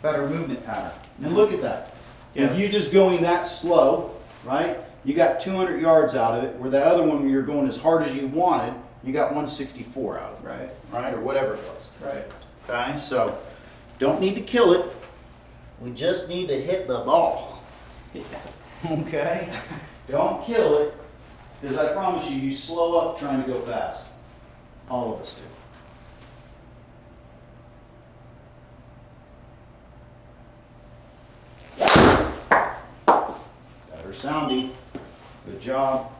Better movement pattern. And look at that. Yeah. With you just going that slow, right? You got 200 yards out of it, where the other one, where you're going as hard as you wanted, you got 164 out of it, Right. right? Or whatever it was. Right. Okay, so don't need to kill it. We just need to hit the ball. Yes. Okay? Don't kill it, because I promise you, you slow up trying to go fast. All of us do. Better sounding. Good job.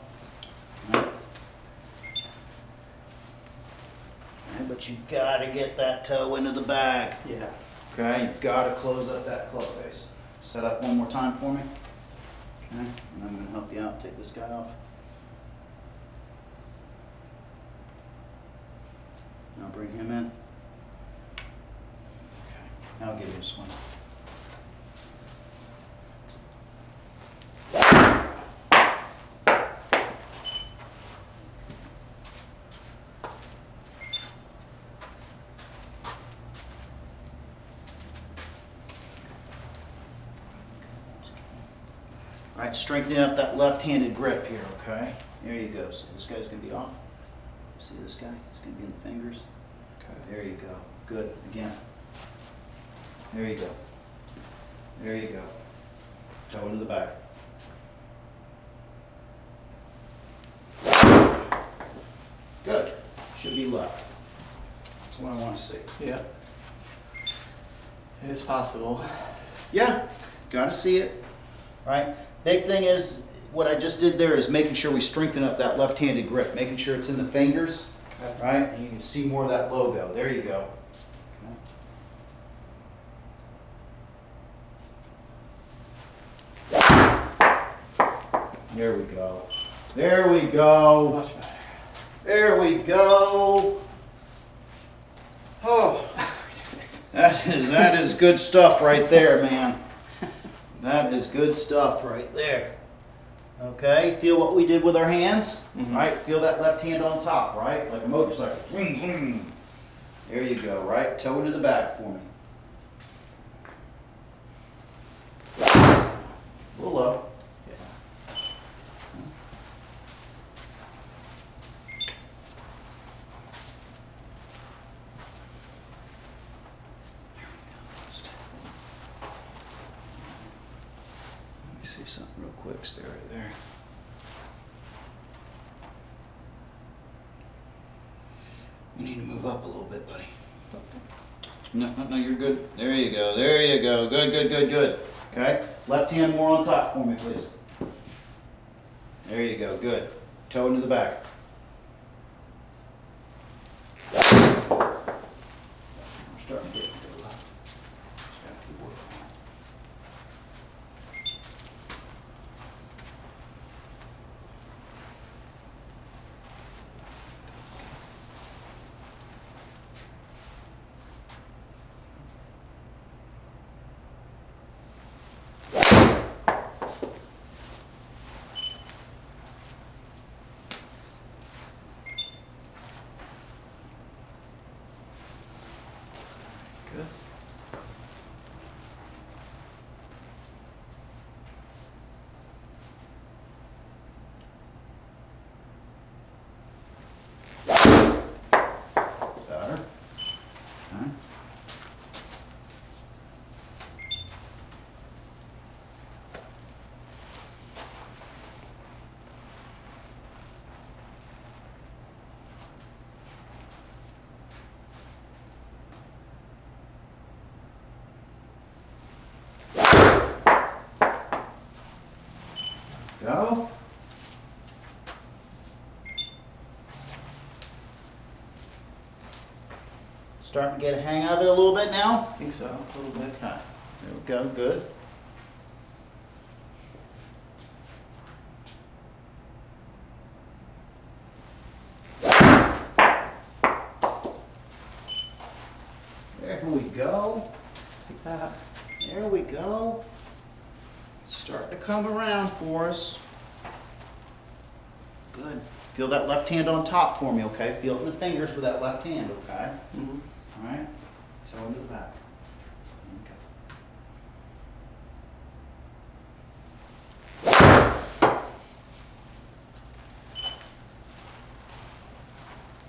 Right. Okay, but you gotta get that toe into the bag. Yeah. Okay, you've got to close up that club face. Set up one more time for me. Okay, and I'm going to help you out. Take this guy off. Now bring him in. Okay, now give you a swing. All right, strengthening up that left-handed grip here, okay? There you go. So this guy's gonna be off. See this guy? He's gonna be in the fingers. Okay. There you go. Good. Again. There you go. There you go. Toe into the back. Good. Should be left. That's what I want to see. Yeah. It is possible. Yeah, gotta see it. Right? Big thing is, what I just did there is making sure we strengthen up that left-handed grip, making sure it's in the fingers, Okay. right? And you can see more of that logo. There you go. There we go. There we go. Much better. There we go. Oh, that is good stuff right there, man. That is good stuff right there. Okay, feel what we did with our hands, right? Feel that left hand on top, right? Like a motorcycle. Boom, boom. There you go, right? Toe to the back for me. A little low. See something real quick, stay right there. You need to move up a little bit, buddy. No, you're good. There you go, there you go. Good, good, good, good. Okay, left hand more on top for me, please. There you go, good. Toe into the back. We're starting to get to the left. Just gotta keep working on it. Good. Better. Okay. Go. Starting to get a hang of it a little bit now? I think so, a little bit. Okay. There we go. Good. There we go. Like that. There we go. Starting to come around for us. Good. Feel that left hand on top for me, okay? Feel it in the fingers with that left hand, okay? Mm-hmm. All right. Toe into the back. Okay.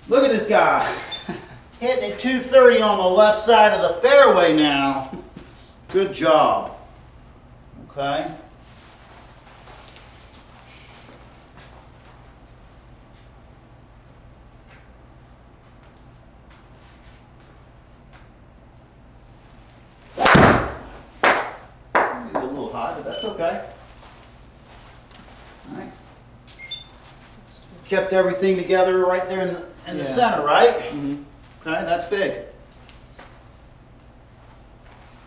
Look at this guy. Hitting it 230 on the left side of the fairway now. Good job. Okay. Maybe a little high, but that's okay. All right. Kept everything together right there in the center, right? Mm-hmm. Okay, that's big.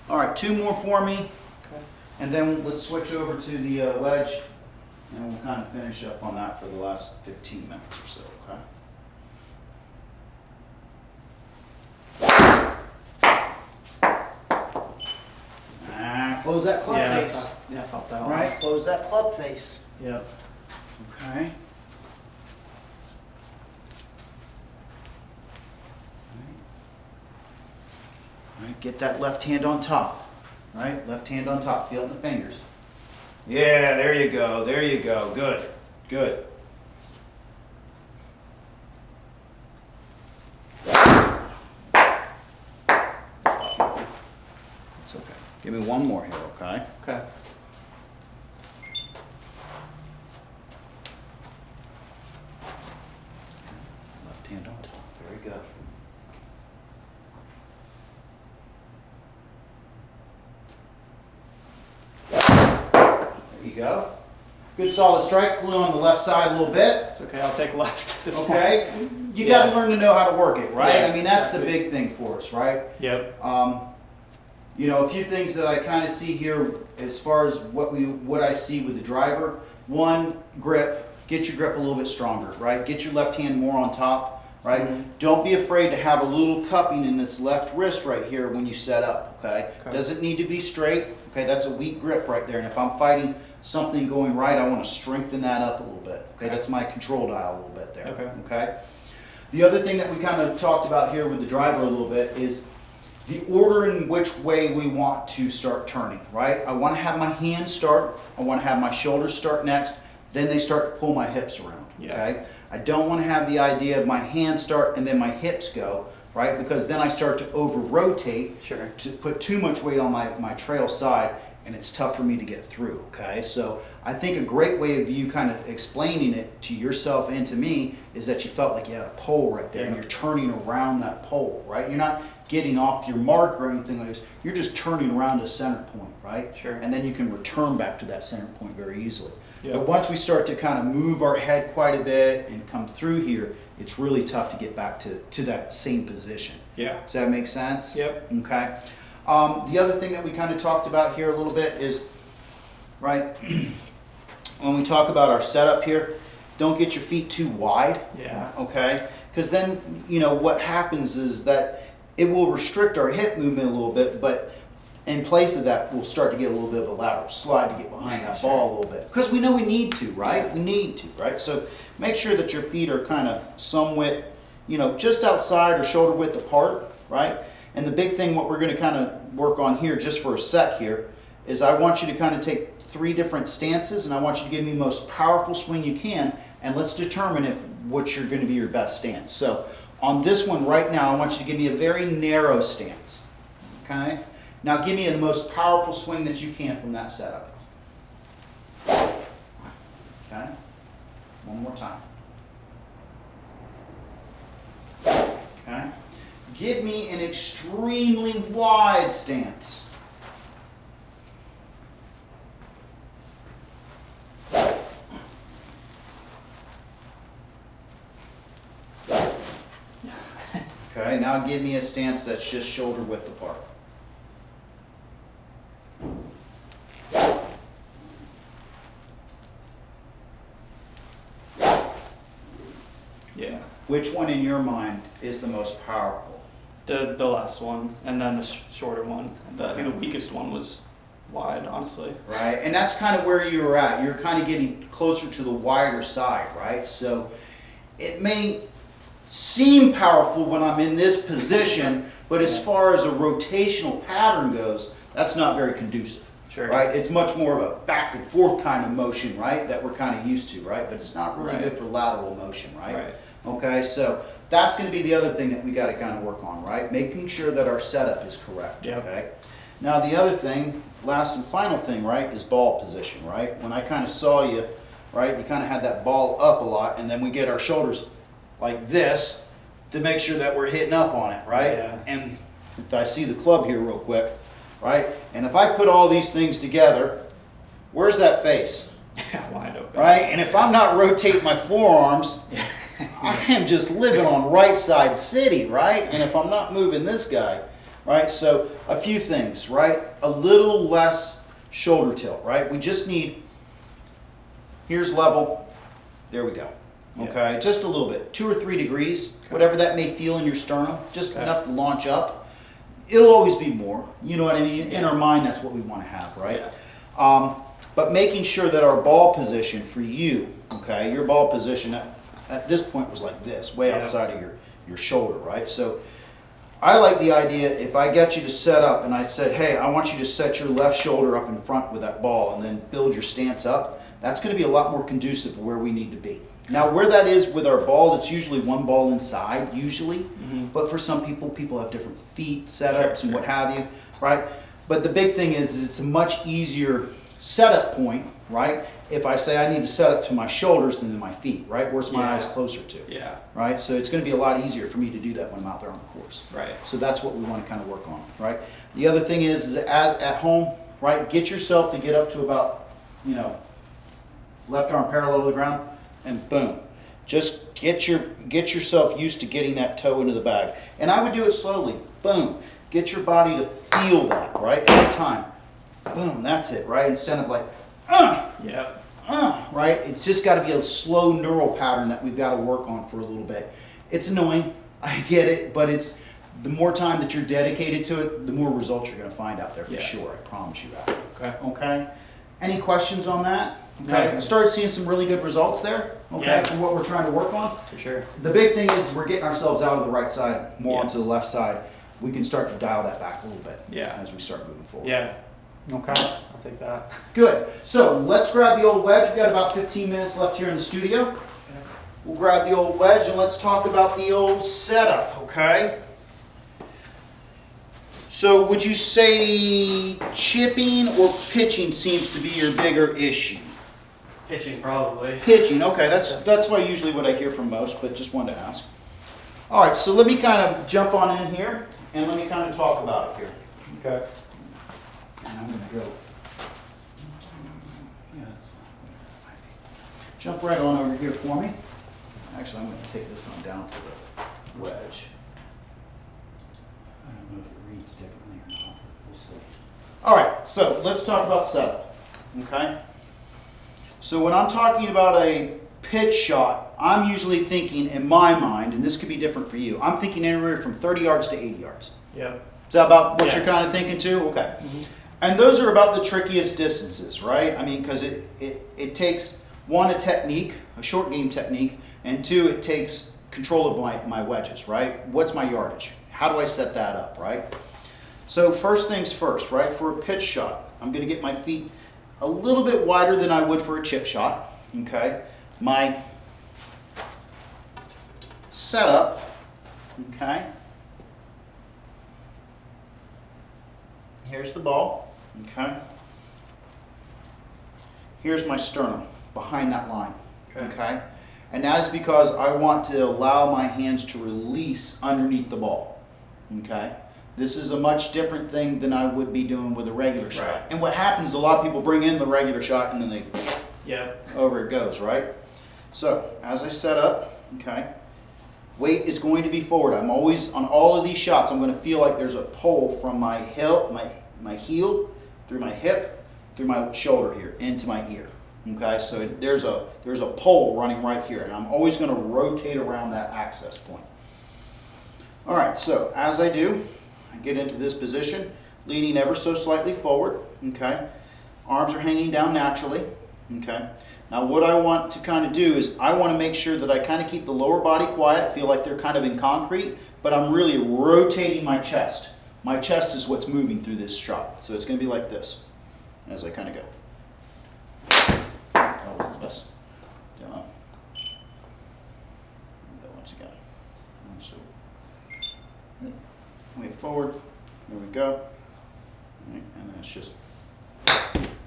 All right, two more for me, Okay. and then let's switch over to the wedge, and we'll kind of finish up on that for the last 15 minutes or so, okay? Close that club face. I felt that All one. right, close that club face. Yep. Okay. All right, get that left hand on top. All right, left hand on top. Feel it in the fingers. Yeah, there you go, there you go, good, good. It's okay. Give me one more here, okay? Okay. Left hand on top, very good. There you go. Good solid strike, glue on the left side a little bit. It's okay. I'll take left this one. Okay, you Yeah. gotta learn to know how to work it, right? Yeah, I mean, that's the exactly. big thing for us, right? Yep. You know, a few things that I kind of see here as far as what I see with the driver. One, grip. Get your grip a little bit stronger, right? Get your left hand more on top, right? Mhm. Don't be afraid to have a little cupping in this left wrist right here when you set up, okay? Okay. Doesn't need to be straight, okay? That's a weak grip right there. And if I'm fighting something going right, I want to strengthen that up a little bit, okay? That's my control dial a little bit there, Okay. okay? The other thing that we kind of talked about here with the driver a little bit is the order in which way we want to start turning, right? I want to have my hands start, I want to have my shoulders start next, then they start to pull my hips around, Yeah. okay? I don't want to have the idea of my hands start and then my hips go, right? Because then I start to over-rotate Sure. to put too much weight on my trail side, and it's tough for me to get through, okay? So I think a great way of you kind of explaining it to yourself and to me is that you felt like you had a pole right there, and Yeah. you're turning around that pole, right? You're not getting off your mark or anything like this. You're just turning around to center point, right? Sure. And then you can return back to that center point very easily. Yeah. But once we start to kind of move our head quite a bit and come through here, it's really tough to get back to that same position. Yeah. Does that make sense? Yep. Okay. The other thing that we kind of talked about here a little bit is, right, when we talk about our setup here, don't get your feet too wide, Yeah. okay? Because then, you know, what happens is that it will restrict our hip movement a little bit, but in place of that, we'll start to get a little bit of a lateral slide to get behind that Sure. ball a little bit. Because we know we need to, right? Yeah. We need to, right? So make sure that your feet are kind of somewhat, you know, just outside or shoulder width apart, right? And the big thing, what we're going to kind of work on here just for a sec here, is I want you to kind of take 3 different stances, and I want you to give me the most powerful swing you can, and let's determine if which you're going to be your best stance. So on this one right now, I want you to give me a very narrow stance, okay? Now give me the most powerful swing that you can from that setup. Okay? One more time. Okay? Give me an extremely wide stance. Okay, now give me a stance that's just shoulder width apart. Yeah. Which one in your mind is the most powerful? The last one, and then the shorter one. I think the weakest one was wide, honestly. Right, and that's kind of where you were at. You're kind of getting closer to the wider side, right? So it may seem powerful when I'm in this position, but as far as a rotational pattern goes, that's not very conducive. Sure. Right? It's much more of a back and forth kind of motion, right? That we're kind of used to, right? But it's not really Right. good for lateral motion, right? Right. Okay, so that's going to be the other thing that we got to kind of work on, right? Making sure that our setup is correct, Yep. okay? Now the other thing, last and final thing, right, is ball position, right? When I kind of saw you, right, you kind of had that ball up a lot, and then we get our shoulders like this to make sure that we're hitting up on it, right? Yeah. And if I see the club here real quick, right? And if I put all these things together, where's that face? Wide open. Right? And if I'm not rotating my forearms, I am just living on right side city, right? And if I'm not moving this guy, right? So a few things, right? A little less shoulder tilt, right? We just need, here's level, there we go. Yeah. Okay, just a little bit, 2 or 3 degrees, whatever that may feel in your sternum, just Okay. enough to launch up. It'll always be more, you know what I mean? In our mind, that's what we want to have, right? Yeah. But making sure that our ball position for you, okay, your ball position at this point was like this, way Yeah. outside of your shoulder, right? So I like the idea, if I get you to set up and I said, hey, I want you to set your left shoulder up in front with that ball and then build your stance up, that's going to be a lot more conducive to where we need to be. Now, where that is with our ball, it's usually one ball inside, usually. But for some people, people have different feet setups and what have you, right? But the big thing is it's a much easier setup point, right? If I say I need to set up to my shoulders than to my feet, right? Where's my eyes closer to? Yeah. Right? So it's going to be a lot easier for me to do that when I'm out there on the course. Right. So that's what we want to kind of work on, right? The other thing is at home, right? Get yourself to get up to about, you know, left arm parallel to the ground, and boom. Just get yourself used to getting that toe into the bag. And I would do it slowly. Boom. Get your body to feel that, right? Every time. Boom, that's it, right? Instead of like, right? It's just got to be a slow neural pattern that we've got to work on for a little bit. It's annoying, I get it, but it's the more time that you're dedicated to it, the more results you're going to find out there for sure. I promise you that. Okay. Okay. Any questions on that? Okay. I started seeing some really good results there. Okay. For what we're trying to work on. For sure. The big thing is we're getting ourselves out of the right side, more onto the left side. We can start to dial that back a little bit. As we start moving forward. Yeah. Okay. I'll take that. Good. So let's grab the old wedge. We've got about 15 minutes left here in the studio. We'll grab the old wedge and let's talk about the old setup, okay? So would you say chipping or pitching seems to be your bigger issue? Pitching, probably. Pitching, okay. That's why usually what I hear from most, but just wanted to ask. All right, so let me kind of jump on in here and let me kind of talk about it here, okay? And I'm going to go. Jump right on over here for me. Actually, I'm going to take this one down to the wedge. I don't know if it reads differently or not. We'll see. All right, so let's talk about setup. Okay. So when I'm talking about a pitch shot, I'm usually thinking in my mind, and this could be different for you. I'm thinking anywhere from 30 yards to 80 yards. Yeah. Is that about what you're kind of thinking too? Okay. And those are about the trickiest distances, right? I mean, because it takes, one, a technique, a short game technique, and two, it takes control of my wedges, right? What's my yardage? How do I set that up, right? So first things first, right? For a pitch shot, I'm going to get my feet a little bit wider than I would for a chip shot, okay? My setup, okay? Here's the ball, okay? Here's my sternum behind that line, okay? And that is because I want to allow my hands to release underneath the ball, okay? This is a much different thing than I would be doing with a regular shot. And what happens, a lot of people bring in the regular shot and then they, over it goes, right? So, as I set up, okay, weight is going to be forward. I'm always, on all of these shots, I'm going to feel like there's a pull from my heel, my heel, through my hip, through my shoulder here, into my ear. Okay, so there's a pole running right here, and I'm always going to rotate around that access point. All right, so as I do, I get into this position, leaning ever so slightly forward. Okay, arms are hanging down naturally. Okay, now what I want to kind of do is I want to make sure that I kind of keep the lower body quiet, feel like they're kind of in concrete, but I'm really rotating my chest. My chest is what's moving through this shot, so it's going to be like this as I kind of go. That wasn't the best demo. Once again. So, weight forward. There we go. Right, and then it's just,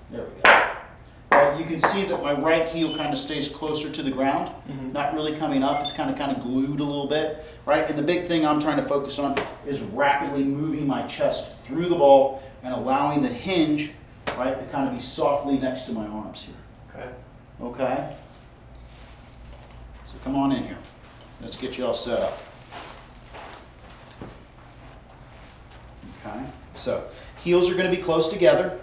there we go. Right, you can see that my right heel kind of stays closer to the ground, not really coming up. It's kind of glued a little bit, right? And the big thing I'm trying to focus on is rapidly moving my chest through the ball and allowing the hinge, right, to kind of be softly next to my arms here. Okay. Okay. So come on in here. Let's get you all set up. Okay. So heels are going to be close together.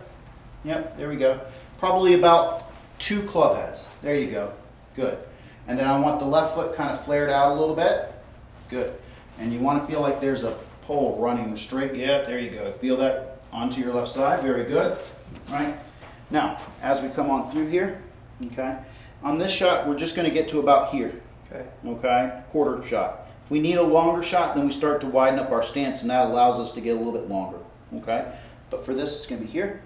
Yep, there we go. Probably about 2 club heads. There you go. Good. And then I want the left foot kind of flared out a little bit. Good. And you want to feel like there's a pole running straight. Yep, there you go. Feel that onto your left side. Very good. All right. Now, as we come on through here, okay, on this shot, we're just going to get to about here. Okay. Okay, quarter shot. If we need a longer shot, then we start to widen up our stance, and that allows us to get a little bit longer, okay? But for this, it's gonna be here,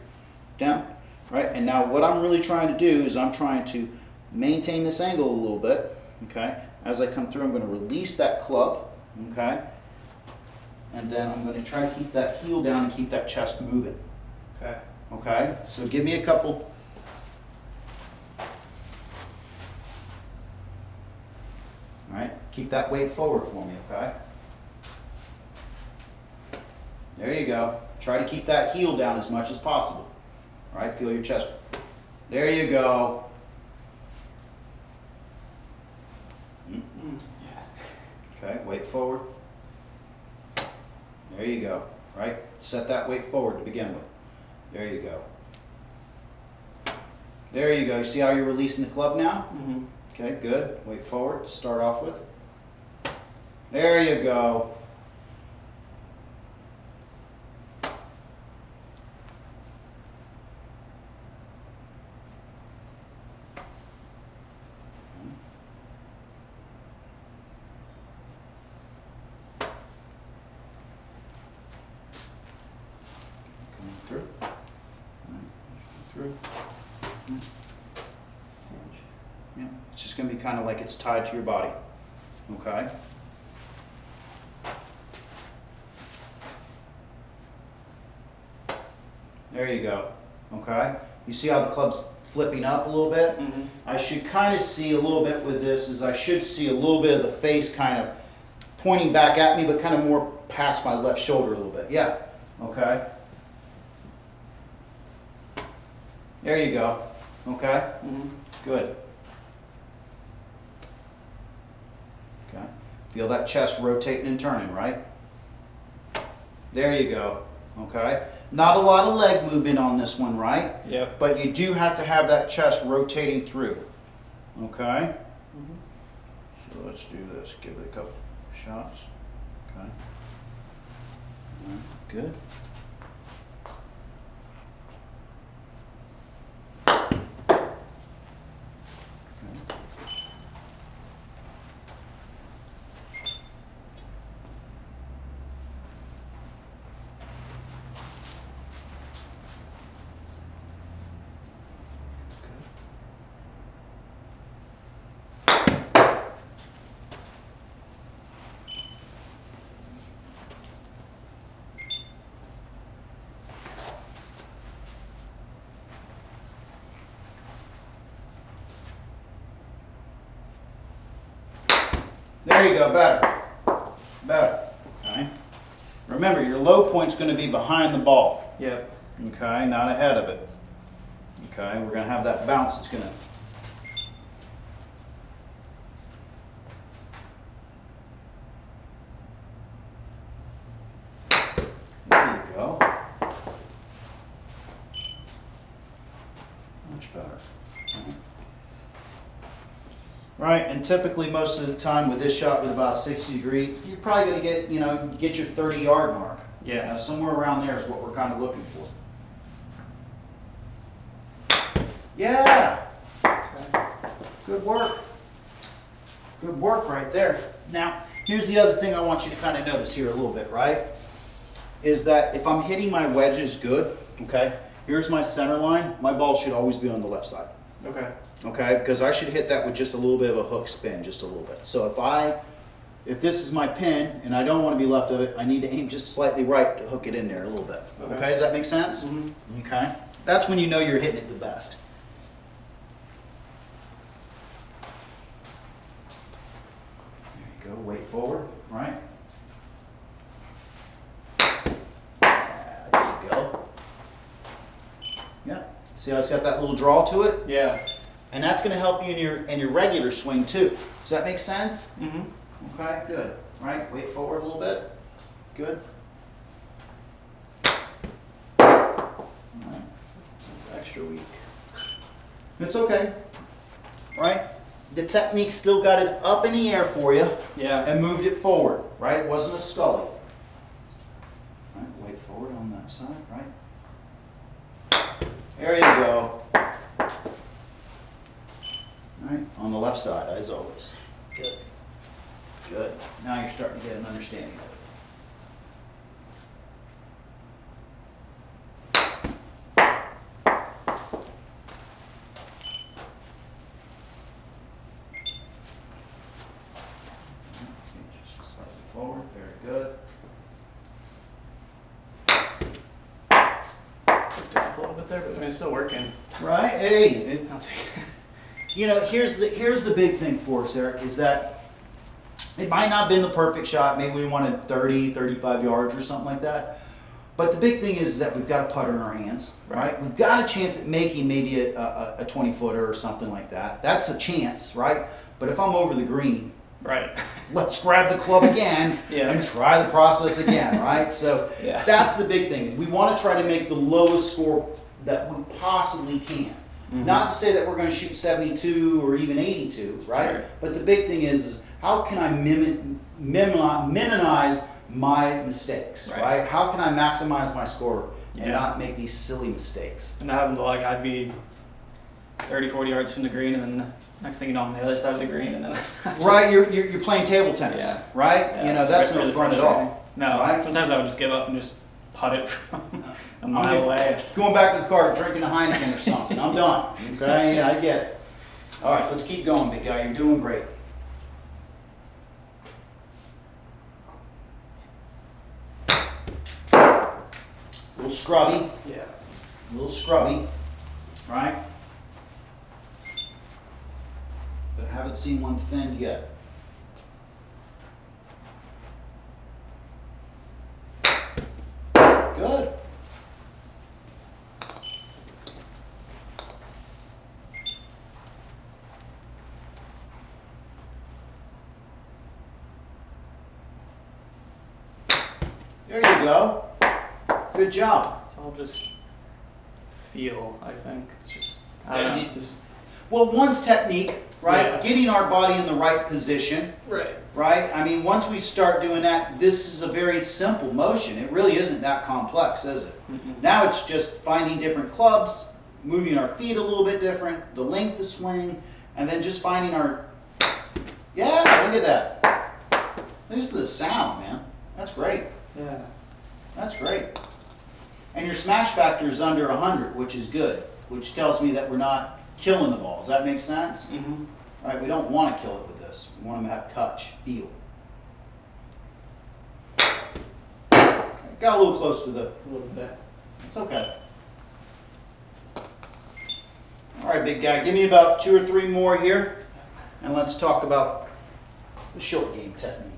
down, right? And now what I'm really trying to do is I'm trying to maintain this angle a little bit, okay? As I come through, I'm gonna release that club, okay? And then I'm gonna try to keep that heel down and keep that chest moving, Okay. okay? So give me a couple. All right, keep that weight forward for me, okay? There you go. Try to keep that heel down as much as possible. All right, feel your chest. There you go. Okay, weight forward. There you go, right? Set that weight forward to begin with. There you go. There you go. You see how you're releasing the club now? Mm-hmm. Okay, good. Weight forward to start off with. There you go. Coming through. Through. Yeah, it's just going to be kind of like it's tied to your body. Okay? There you go. Okay? You see how the club's flipping up a little bit? Mm-hmm. I should kind of see a little bit with this is I should see a little bit of the face kind of pointing back at me, but kind of more past my left shoulder a little bit. Yeah. Okay? There you go. Okay? Mm-hmm. Good. Okay. Feel that chest rotating and turning, right? There you go. Okay. Not a lot of leg movement on this one, right? Yep. But you do have to have that chest rotating through. Okay. Mm-hmm. So let's do this. Give it a couple shots. Okay. All right. Good. There you go, better. Better. Okay. Remember, your low point's going to be behind the ball. Yep. Okay, not ahead of it. Okay, we're going to have that bounce. It's going to. There you go. Much better. Okay. Right, and typically most of the time with this shot with about 60 degrees, you're probably going to get, get your 30-yard mark. Yeah. Somewhere around there is what we're kind of looking for. Yeah. Okay. Good work. Good work right there. Now, here's the other thing I want you to kind of notice here a little bit, right? Is that if I'm hitting my wedges good, okay, here's my center line, my ball should always be on the left side. Okay. Okay, because I should hit that with just a little bit of a hook spin, just a little bit. So if this is my pin and I don't want to be left of it, I need to aim just slightly right to hook it in there a little bit. Okay, does that make sense? Mm-hmm. Okay, that's when you know you're hitting it the best. There you go, weight forward, right? Yeah, there you go. Yeah, see how it's got that little draw to it? Yeah. And that's going to help you in your regular swing too. Does that make sense? Mm-hmm. Okay, good. All right, weight forward a little bit. Good. All right. Extra weak. It's okay. Right? The technique still got it up in the air for you Yeah. and moved it forward. Right? It wasn't a scully. All right, weight forward on that side. Right? There you go. All right, on the left side, as always. Good. Good. Now you're starting to get an understanding of it. Just slightly forward. Very good. Took up a little bit there, but I mean, it's still working. Right? Hey, I'll take it. you know, here's the big thing for us, Eric, is that it might not have been the perfect shot. Maybe we wanted 30, 35 yards or something like that. But the big thing is that we've got a putter in our hands, right? We've got a chance at making maybe a 20-footer or something like that. That's a chance, right? But if I'm over the green, Right. let's grab the club again Yeah. and try the process again, right? So Yeah. that's the big thing. We want to try to make the lowest score that we possibly can. Not to say that we're going to shoot 72 or even 82, right? Sure. But the big thing is how can I minimize my mistakes, right? How can I maximize my score and not make these silly mistakes? And that happened to, like, I'd be 30, 40 yards from the green, and then next thing you know, I'm on the other side of the green, and then Right, you're playing table tennis, Yeah. right? Yeah, You know, it's that's no really fun at frustrating. all. No, Right? sometimes I would just give up and just putt it from a mile I'm away. going back to the car, drinking a Heineken or something. I'm done. Okay, yeah, I get it. All right, let's keep going, big guy. You're doing great. A little scrubby, Yeah. a little scrubby, right? But I haven't seen one thinned yet. Good. There you go. Good job. It's all just feel, I think. It's just, I Yeah, don't know, you- just. Well, one's technique, right? Yeah. Getting our body in the right position, Right. right? I mean, once we start doing that, this is a very simple motion. It really isn't that complex, is it? Now it's just finding different clubs, moving our feet a little bit different, the length of swing, and then just finding our, yeah, look at that. This is the sound, man. That's great. Yeah. That's great. And your smash factor is under 100, which is good, which tells me that we're not killing the ball. Does that make sense? Mm-hmm. Right? We don't want to kill it with this. We want them to have touch, feel. Okay, got a little close to the, A little bit. it's okay. All right, big guy, give me about 2 or 3 more here, and let's talk about the short game technique.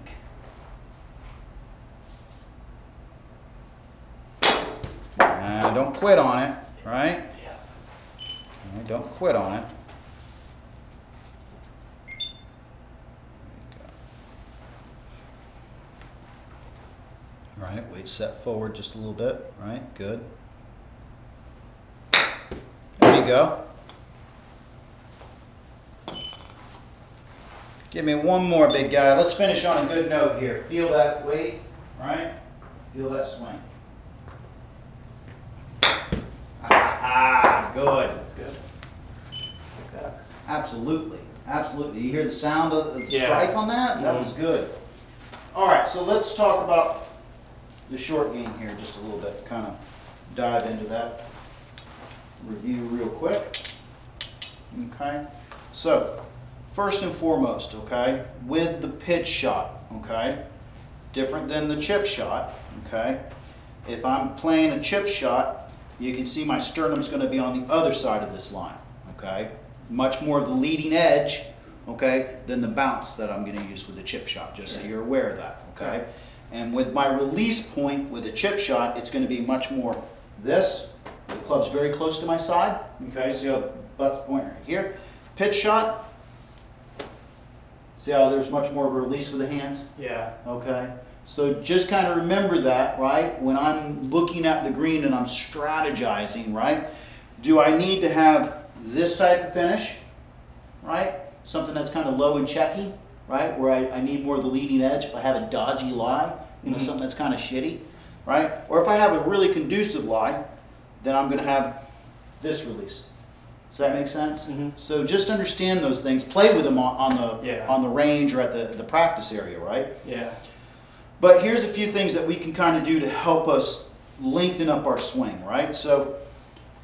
Don't quit on it, right? Yeah. Okay, don't quit on it. All right, wait, set forward just a little bit, right? Good. There you go. Give me one more, big guy. Let's finish on a good note here. Feel that weight, right? Feel that swing. Good. That's good. Like that. Absolutely, absolutely. You hear the sound of the Yeah. strike on that? That was good. All right, so let's talk about the short game here just a little bit. Kind of dive into that review real quick. Okay, so first and foremost, okay, with the pitch shot, okay, different than the chip shot, okay. If I'm playing a chip shot, you can see my sternum's going to be on the other side of this line, okay? Much more of the leading edge, okay, than the bounce that I'm going to use with the chip shot, just so you're aware of that, okay? And with my release point with a chip shot, it's going to be much more this. The club's very close to my side, okay? See how the butt's pointing right here? Pitch shot. See how there's much more of a release with the hands? Yeah. Okay, so just kind of remember that, right? When I'm looking at the green and I'm strategizing, right? Do I need to have this type of finish, right? Something that's kind of low and checky, right? Where I need more of the leading edge. If I have a dodgy lie, you know, something that's kind of shitty, right? Or if I have a really conducive lie, then I'm going to have this release, Does that make sense? Mm-hmm. So just understand those things. Play with them Yeah. on the range or at the practice area, right? Yeah. But here's a few things that we can kind of do to help us lengthen up our swing, right? So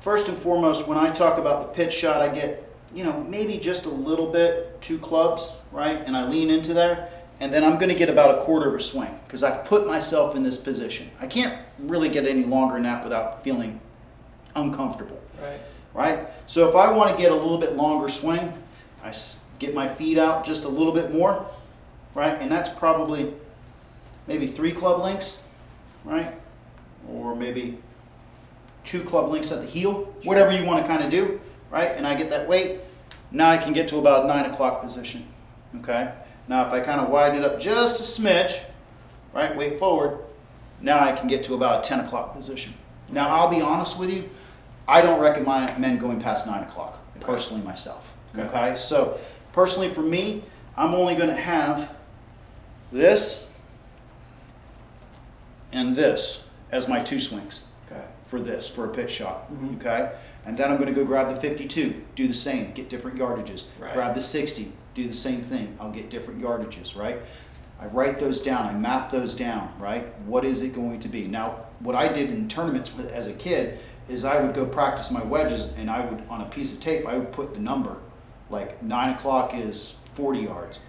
first and foremost, when I talk about the pitch shot, I get, maybe just a little bit, 2 clubs, right? And I lean into there, and then I'm going to get about a quarter of a swing because I've put myself in this position. I can't really get any longer than that without feeling uncomfortable. Right? So if I want to get a little bit longer swing, I get my feet out just a little bit more, right? And that's probably maybe 3 club lengths, right? Or maybe 2 club lengths at the heel, whatever you want to kind of do, right? And I get that weight. Now I can get to about 9 o'clock position, okay? Now if I kind of widen it up just a smidge, right, weight forward, now I can get to about 10 o'clock position. Now I'll be honest with you, I don't recommend going past 9 o'clock, personally myself, okay? So personally for me, I'm only going to have this and this as my 2 swings for a pitch shot, okay? And then I'm going to go grab the 52, do the same, get different yardages. Right. Grab the 60, do the same thing, I'll get different yardages, right? I write those down, I map those down, right? What is it going to be? Now, what I did in tournaments as a kid is I would go practice my wedges, and I would, on a piece of tape, I would put the number. Like 9 o'clock is 40 yards.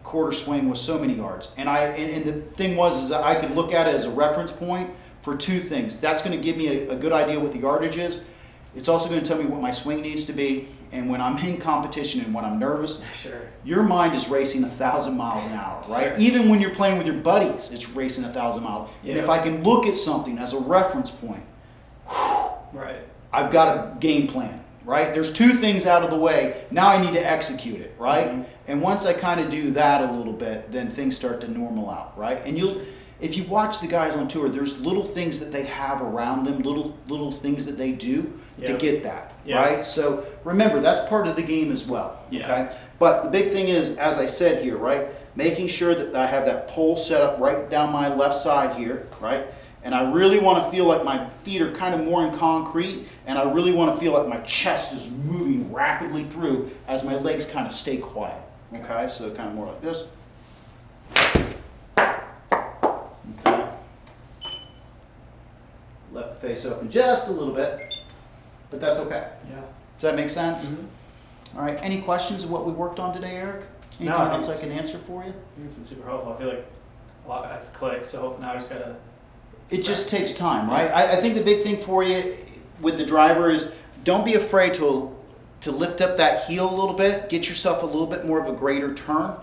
Quarter swing was so many yards. And the thing was is that I could look at it as a reference point for 2 things. That's going to give me a good idea what the yardage is. It's also going to tell me what my swing needs to be. And when I'm in competition and when I'm nervous, your mind is racing 1,000 miles an hour, right? Sure. Even when you're playing with your buddies, it's racing 1,000 miles. Yeah. And if I can look at something as a reference point, Right. I've got a game plan, right? There's 2 things out of the way. Now I need to execute it, right? Mm-hmm. And once I kind of do that a little bit, then things start to normal out, right? And if you watch the guys on tour, there's little things that they have around them, little things that they do to get that, right? So remember, that's part of the game as well, okay? But the big thing is, as I said here, right, making sure that I have that pole set up right down my left side here, right? And I really want to feel like my feet are kind of more in concrete, and I really want to feel like my chest is moving rapidly through as my legs kind of stay quiet, okay? So kind of more like this. Okay. Left the face open just a little bit, but that's okay. Yeah. Does that make sense? Mm-hmm. All right, any questions of what we worked on today, Eric? Anything No, I else think I can answer for you? It's been super helpful. I feel like a lot has clicked, so hopefully now I just gotta. It just takes time, right? I think the big thing for you with the driver is don't be afraid to lift up that heel a little bit, get yourself a little bit more of a greater turn,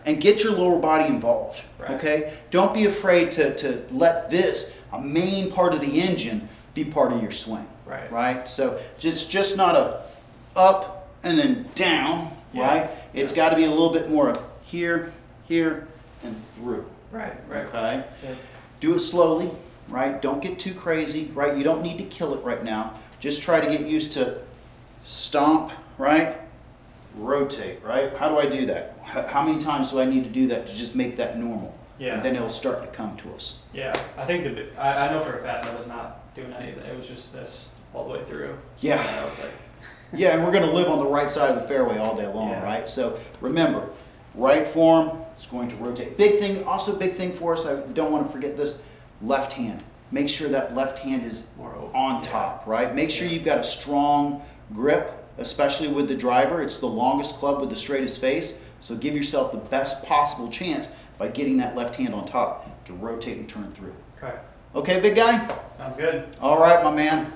and get your lower body involved, okay? Don't be afraid to let this, a main part of the engine, be part of your swing, right? So just not a up and then down, right? It's got to be a little bit more of here, here, and through. Right. Okay? Yeah. Do it slowly, right? Don't get too crazy, right? You don't need to kill it right now. Just try to get used to stomp, right? Rotate, right? How do I do that? How many times do I need to do that to just make that normal? Yeah. And then it'll start to come to us. Yeah, I think I know for a fact I was not doing anything. It was just this all the way through. Yeah. And I was like. Yeah, and we're going to live on the right side of the fairway all day long, right? So remember, right form is going to rotate. Big thing for us, I don't want to forget this, left hand. Make sure that left hand is on top, right? Make sure you've got a strong grip, especially with the driver. It's the longest club with the straightest face, so give yourself the best possible chance by getting that left hand on top to rotate and turn through. Okay. Okay, big guy? Sounds good. All right, my man.